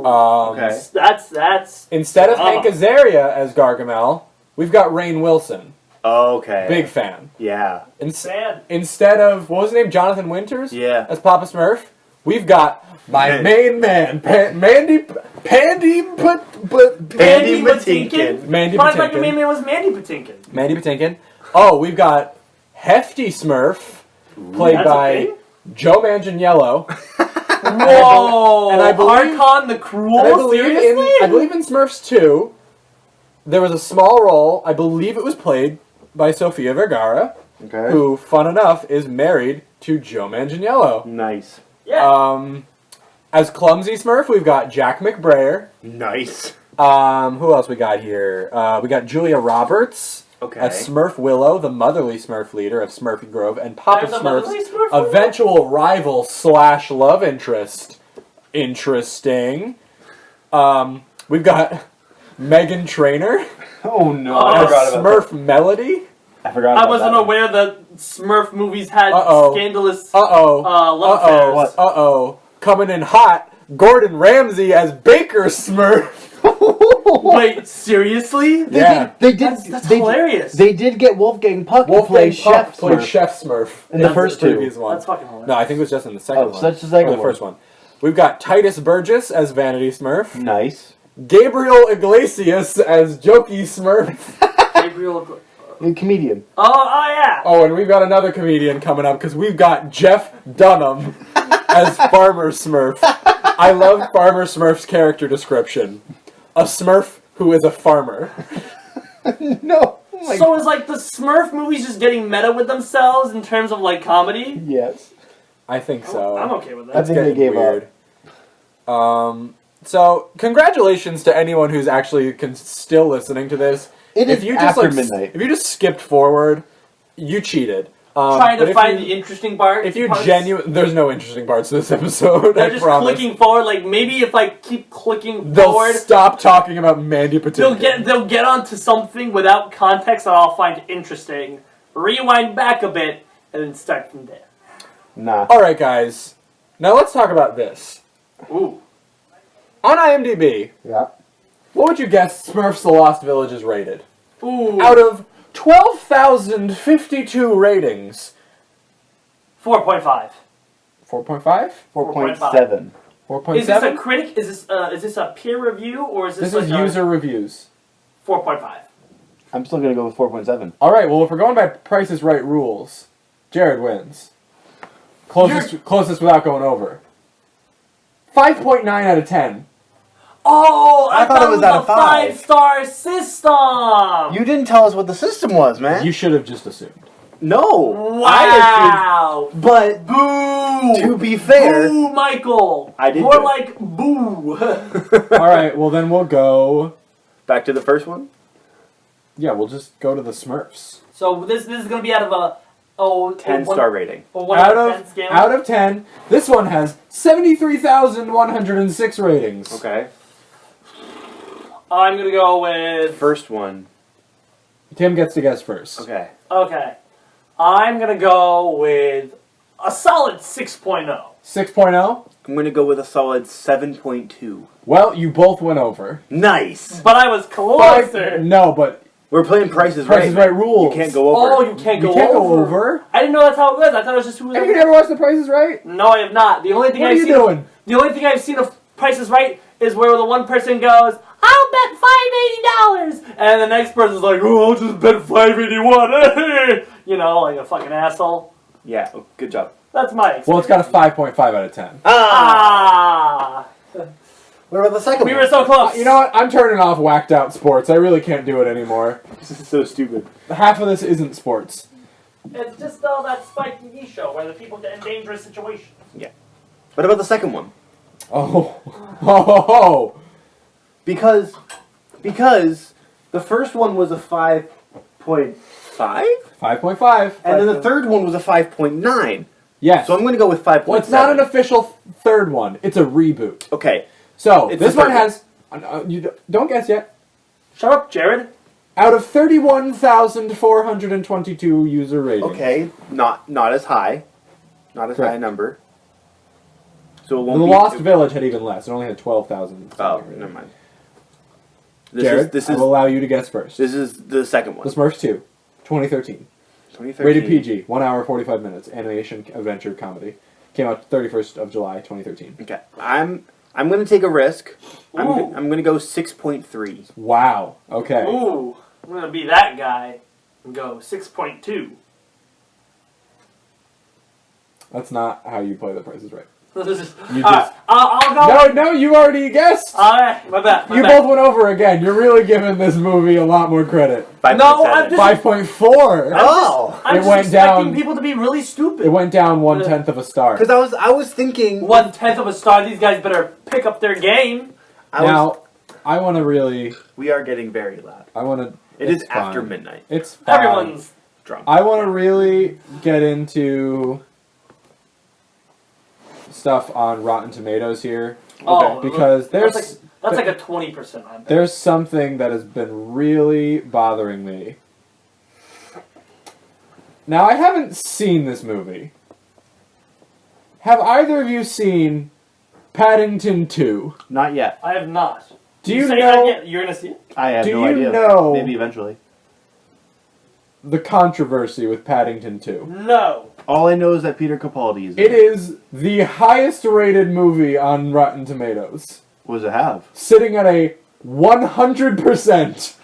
Okay. That's Instead of drama. Hank Azaria as Gargamel, we've got Rainn Wilson. Okay. Big fan. Yeah. Sad. Instead of, what was his name, Jonathan Winters? Yeah. As Papa Smurf, we've got my Man. main man, Mandy Patinkin. Mandy I thought your main Patinkin. man was Mandy Patinkin. Mandy Patinkin. Oh, we've got Hefty Smurf, played That's a by thing? Joe Manganiello. Whoa! and I believe- Archon the Cruel? And Seriously? I believe in Smurfs 2, there was a small role, I believe it was played by Sofia Vergara, Okay. who, fun enough, is married to Joe Manganiello. Nice. Yeah. As Clumsy Smurf, we've got Jack McBrayer. Nice. Who else we got here? We got Julia Roberts Okay. as Smurf Willow, the motherly Smurf leader of Smurfy Grove, and Papa There's a motherly Smurf's Smurf leader? eventual rival / love interest. Interesting. We've got Megan Trainor Oh no! Oh. I as forgot about Smurf Melody. that. I forgot. I about wasn't that. aware that Smurf movies had Uh-oh. scandalous Uh-oh. love Uh-oh. affairs. Uh-oh. Coming in hot, Gordon Ramsay as Baker Smurf. Wait, seriously? Yeah. They did. That's they, hilarious. They did get Wolfgang Puck to play Wolfgang Puck Chef played Smurf. Chef Smurf In the first two. previous one. That's fucking hilarious. No, I think it was just in the second Oh, one. so that's the second or the one. first one. We've got Titus Burgess as Vanity Smurf. Nice. Gabriel Iglesias as Jokey Smurf. Gabriel. A comedian. Oh yeah. Oh, and we've got another comedian coming up because we've got Jeff Dunham as Farmer Smurf. I love Farmer Smurf's character description. A Smurf who is a farmer. No. So is like the Smurf movies just getting meta with themselves in terms of like comedy? Yes. I think so. I'm okay with I that. think they gave up. So, congratulations to anyone who's actually still listening to this. It is after midnight. If you just skipped forward, you cheated. Trying but to if find you- the interesting part. If you parts. there's no interesting parts to this episode. They're I just promise. clicking forward. Like maybe if I keep clicking They'll forward, stop talking about Mandy Patinkin. they'll get onto something without context that I'll find interesting. Rewind back a bit and then start from there. Nah. All right, guys. Now let's talk about this. Ooh. On IMDb, Yeah. what would you guess Smurfs: The Lost Village is rated? Ooh. Out of 12,052 ratings, 4.5. 4.5? 4.7. 4.7? Is this a critic? Is this a peer review or is this This is like user reviews. 4.5? I'm still gonna go with 4.7. All right. Well, if we're going by Price is Right rules, Jared wins. Closest without going over. 5.9 out of 10. Oh, I thought it was out of a 5. 5-star system. You didn't tell us what the system was, man. You should have just assumed. No. Wow. But Boo. to be fair, Boo, Michael. I did More good. like boo. All right. Well, then we'll go. Back to the first one. Yeah, we'll just go to the Smurfs. So this is gonna be out of a 10-star rating. A 1 Out out of of 10 scale. out of 10, this one has 73,106 ratings. Okay. I'm gonna go with. First one. Tim gets to guess first. Okay. Okay. I'm gonna go with a solid 6.0. 6.0. I'm going to go with a solid 7.2. Well, you both went over. Nice. But I was closer. No, but We're playing Price is Price is Right rules. You can't go over. Oh, you can't You go can't over. go over. I didn't know that's how it was. I thought it was just who was. Have you never watched The Price is Right? No, I have not. The only thing What are I've you seen. doing? The only thing I've seen of Price is Right is where the one person goes, "I'll bet $580," and the next person's like, "Oh, I'll just bet $581." You know, like a fucking asshole. Yeah. Oh, good job. That's my experience. Well, it's got a 5.5 out of 10. Ah. what about the second We one? were so close. You know what? I'm turning off whacked out sports. I really can't do it anymore. This is so stupid. Half of this isn't sports. It's just that Spike TV show where the people get in dangerous situations. What about the second one? Oh. Oh. Because the first one was a 5.5, 5.5. and then the third one was a 5.9. Yes. So I'm going to go with 5.7. Well, it's not an official third one. It's a reboot. Okay. So, It's this the one third has... don't guess yet. Shut up, Jared. Out of 31,422 user ratings. Okay. Not as high. Not as Correct. high a number. So it The won't be... Lost Village had even less. It only had 12,000. Oh, never mind. Jared, This I is will allow you to guess first. this is the second one. The Smurfs 2, 2013. 2013. Rated PG, 1 hour 45 minutes, animation adventure comedy. Came out 31st of July 2013. Okay. I'm going to take a risk. I'm Ooh. going to go 6.3. Wow. Okay. Ooh, I'm gonna be that guy and go 6.2. That's not how you play The Price is Right. You just- I'll go. No, you already guessed. Alright, my bad. You both went over again. You're really giving this movie a lot more credit. 5.7. No, I'm just- 5.4. Oh! I'm It just went expecting down- people to be really stupid. It went down 1/10 of a star. Because I was thinking... 1/10 of a star. These guys better pick up their game. Now, I want to really... We are getting very loud. I want to... It is after midnight. It's fine. Everyone's Drunk. I want to really get into stuff on Rotten Tomatoes here. Oh, Because there's that's like a 20%. I bet. there's something that has been really bothering me. Now, I haven't seen this movie. Have either of you seen Paddington 2? Not yet. I have not. Do you say know... that yet? You're gonna see it? I have Do no you idea. know- Maybe eventually. the controversy with Paddington 2. No. All I know is that Peter Capaldi is. It is the highest rated movie on Rotten Tomatoes, What does it have? sitting at a 100%.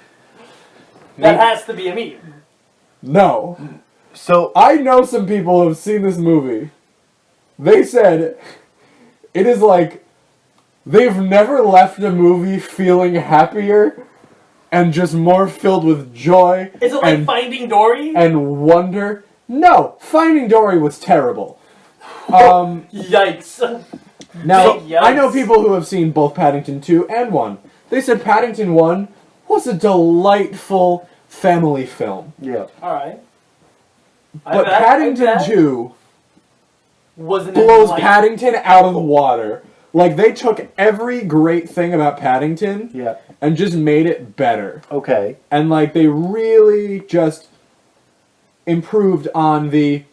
That has to be a meme. No. So I know some people who have seen this movie. They said it is like they've never left a movie feeling happier and just more filled with joy Is it like Finding Dory? and wonder. No, Finding Dory was terrible. Yikes. Now, Big yikes. I know people who have seen both Paddington 2 and 1. They said Paddington 1 was a delightful family film. yeah. Alright. But Paddington 2 wasn't blows like, Paddington out of the water. Like, they took every great thing about Paddington Yeah. and just made it better. Okay. And, like, they really just improved on the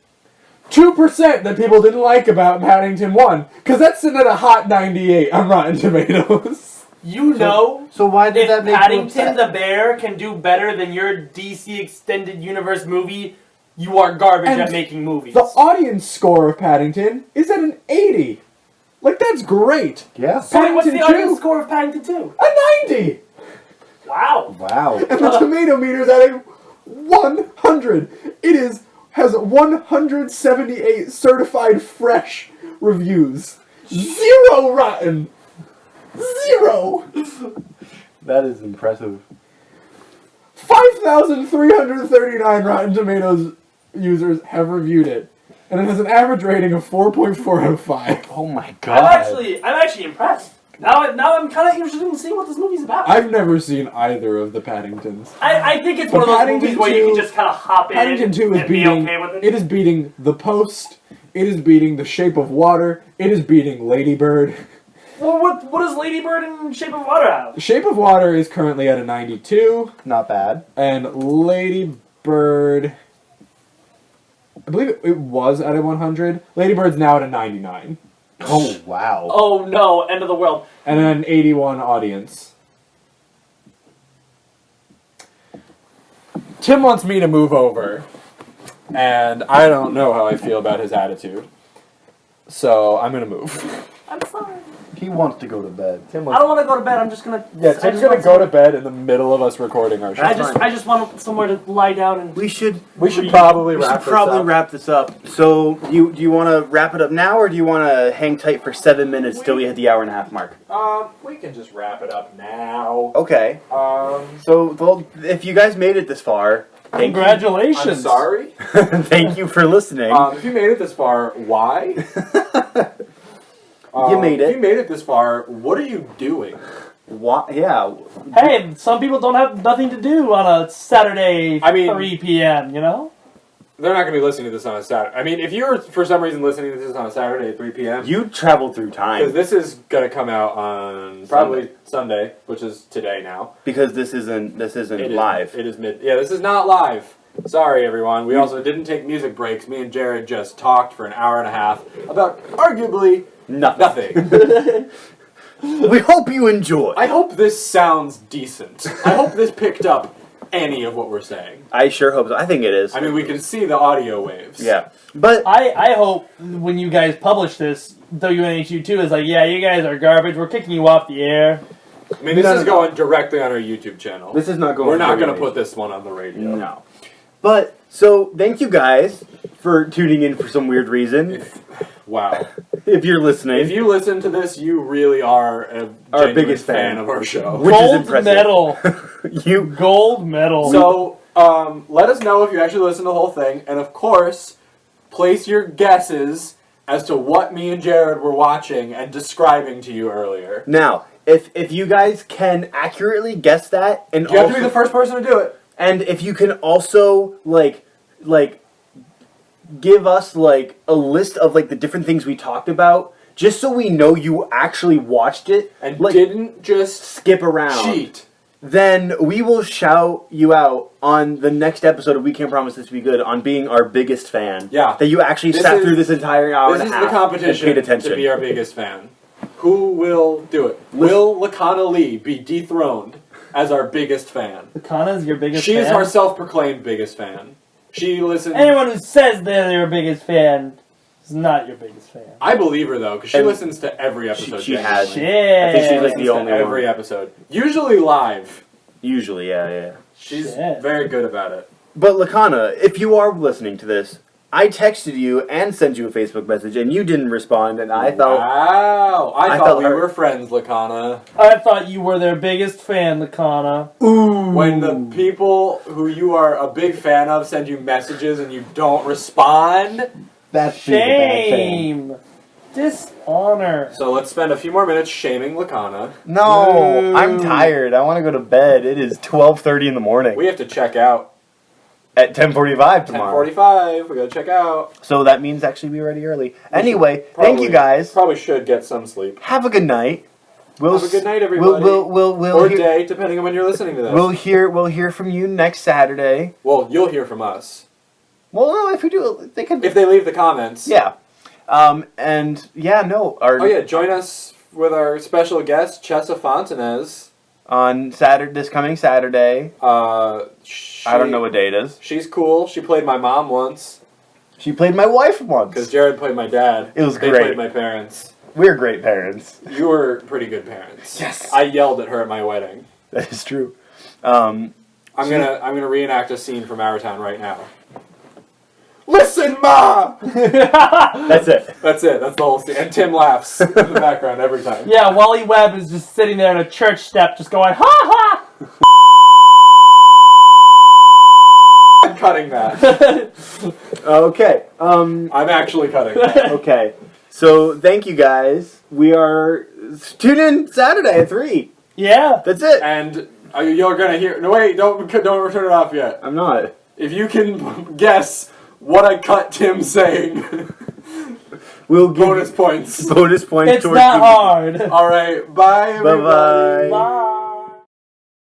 2% that people didn't like about Paddington 1. Because that's sitting at a hot 98 on Rotten Tomatoes. You know, So why did if that make Paddington you the upset? Bear can do better than your DC Extended Universe movie, you are garbage And at making movies. The audience score of Paddington is at an 80. Like, that's great. Yeah. so wait, what's the Paddington audience 2? score of Paddington 2? A 90. Wow. Wow. And the tomato meter's at a 100. It has 178 certified fresh reviews. 0 rotten. 0. That is impressive. 5,339 Rotten Tomatoes users have reviewed it. And it has an average rating of 4.4 out of 5. Oh my I'm god. actually impressed. Now I'm kind of interested in seeing what this movie's about. I've never seen either of the Paddingtons. I think it's But one of those Paddington movies where you 2 can just kind of hop in Paddington 2 is and be beating. okay with it. It is beating The Post. It is beating The Shape of Water. It is beating Lady Bird. Well, what does Lady Bird and Shape of Water have? Shape of Water is currently at a 92, Not bad. and Lady Bird, I believe it was at a 100. Lady Bird's now at a 99, Oh wow. Oh no, end of the world. and an 81 audience. Tim wants me to move over, and I don't know how I feel about his attitude, so I'm gonna move. I'm sorry. He wants to go to bed. Tim I don't want to go to bed. I'm just gonna. Yeah, I Tim's just gonna want go to bed in the middle of us recording our show. I just want somewhere to lie down and. We should probably we should probably wrap this up. So do you want to wrap it up now, or do you want to hang tight for 7 minutes till we hit the hour-and-a-half mark? We can just wrap it up now. Okay. So well, if you guys made it this far, Congratulations. I'm sorry. thank you for listening. If you made it this far, why? You made it. If you made it this far, what are you doing? Yeah. Hey, some people don't have nothing to do on a Saturday, I mean- 3 p.m., you know? They're not going to be listening to this on a Saturday. I mean, if you're for some reason listening to this on a Saturday at 3 p.m., You traveled through because time this is going to come out on probably Sunday, which is today now. because this isn't It is live. It is mid. Yeah, this is not live. Sorry, everyone. We also didn't take music breaks. Me and Jared just talked for an hour and a half about arguably Nothing. nothing. We hope you enjoy. I hope this sounds decent. I hope this picked up any of what we're saying. I sure hope so. I think it is. I mean, we can see the audio waves. Yeah. But I hope when you guys publish this, WNHU2 is like, yeah, you guys are garbage. We're kicking you off the air. I mean, this No, is no, no. going directly on our YouTube channel. this is not going. We're not going to anywhere. put this one on the radio. No. But so thank you guys for tuning in for some weird reason. Wow. If you're listening, If you listen to this, you really are a Our genuine biggest fan. fan of our show. Which is Gold impressive. medal. you Gold medal. So, let us know if you actually listen to the whole thing, and of course, place your guesses as to what me and Jared were watching and describing to you earlier. now, if you guys can accurately guess that, and You have to also- be the first person to do it. and if you can also like give us like a list of like the different things we talked about, just so we know you actually watched it And like didn't just skip around. cheat. Then we will shout you out on the next episode of We Can't Promise This to Be Good on being our biggest fan. Yeah. That you actually This sat is- through this entire hour This and is a the half competition and paid attention. to be our biggest fan. Who will do it? Will Lakana Lee be dethroned as our biggest fan. Lakana's your biggest She fan? is our self-proclaimed biggest fan. She listens. Anyone who says they're your biggest fan is not your biggest fan. I believe her though, because she And listens to every episode. she has. genuinely. I think she's like Shit. the only Every one. episode, usually live. Usually, yeah. She's Shit. very good about it. But Lakana, if you are listening to this, I texted you and sent you a Facebook message, and you didn't respond, and I felt Wow! I I thought felt we hurt. were friends, Lakana. I thought you were their biggest fan, Lakana. ooh. When the people who you are a big fan of send you messages and you don't respond. That's being a bad fan. Shame. Dishonor. So let's spend a few more minutes shaming Lakana. No, I'm Ooh. tired. I want to go to bed. It is 12:30 in the morning. We have to check out. At 10:45 tomorrow. 10:45. We gotta check out. So that means actually be ready early. Anyway, thank you guys. Probably should get some sleep. Have a good night. Have a good night, everybody. We'll Or hear, day, depending on when you're listening to this. we'll hear from you next Saturday. Well, you'll hear from us Well, no, if we do, they can. if they leave the comments. Yeah. And yeah, no. Oh yeah, join us with our special guest Chessa Fontanez. On Saturday, this coming Saturday. I don't know what day it is. She's cool. She played my mom once She played my wife because once. Jared played my dad. It was They great. played my parents. We're great parents. You were pretty good parents. Yes. I yelled at her at my wedding. That is true. I'm gonna reenact a scene from Our Town right now. Listen, Ma! That's it. That's it. That's the whole scene. And Tim laughs in the background every time. Yeah, Wally Webb is just sitting there at a church step just going, ha ha! I'm cutting that. Okay. I'm actually cutting that. Okay. So thank you guys. We are tune in Saturday at 3. Yeah. That's it. And you're gonna hear. No, wait! Don't turn it off yet. I'm not. If you can guess what I cut Tim saying, We'll give bonus points. bonus points It's towards not you. hard. All right. Bye, everybody. Bye-bye. Bye.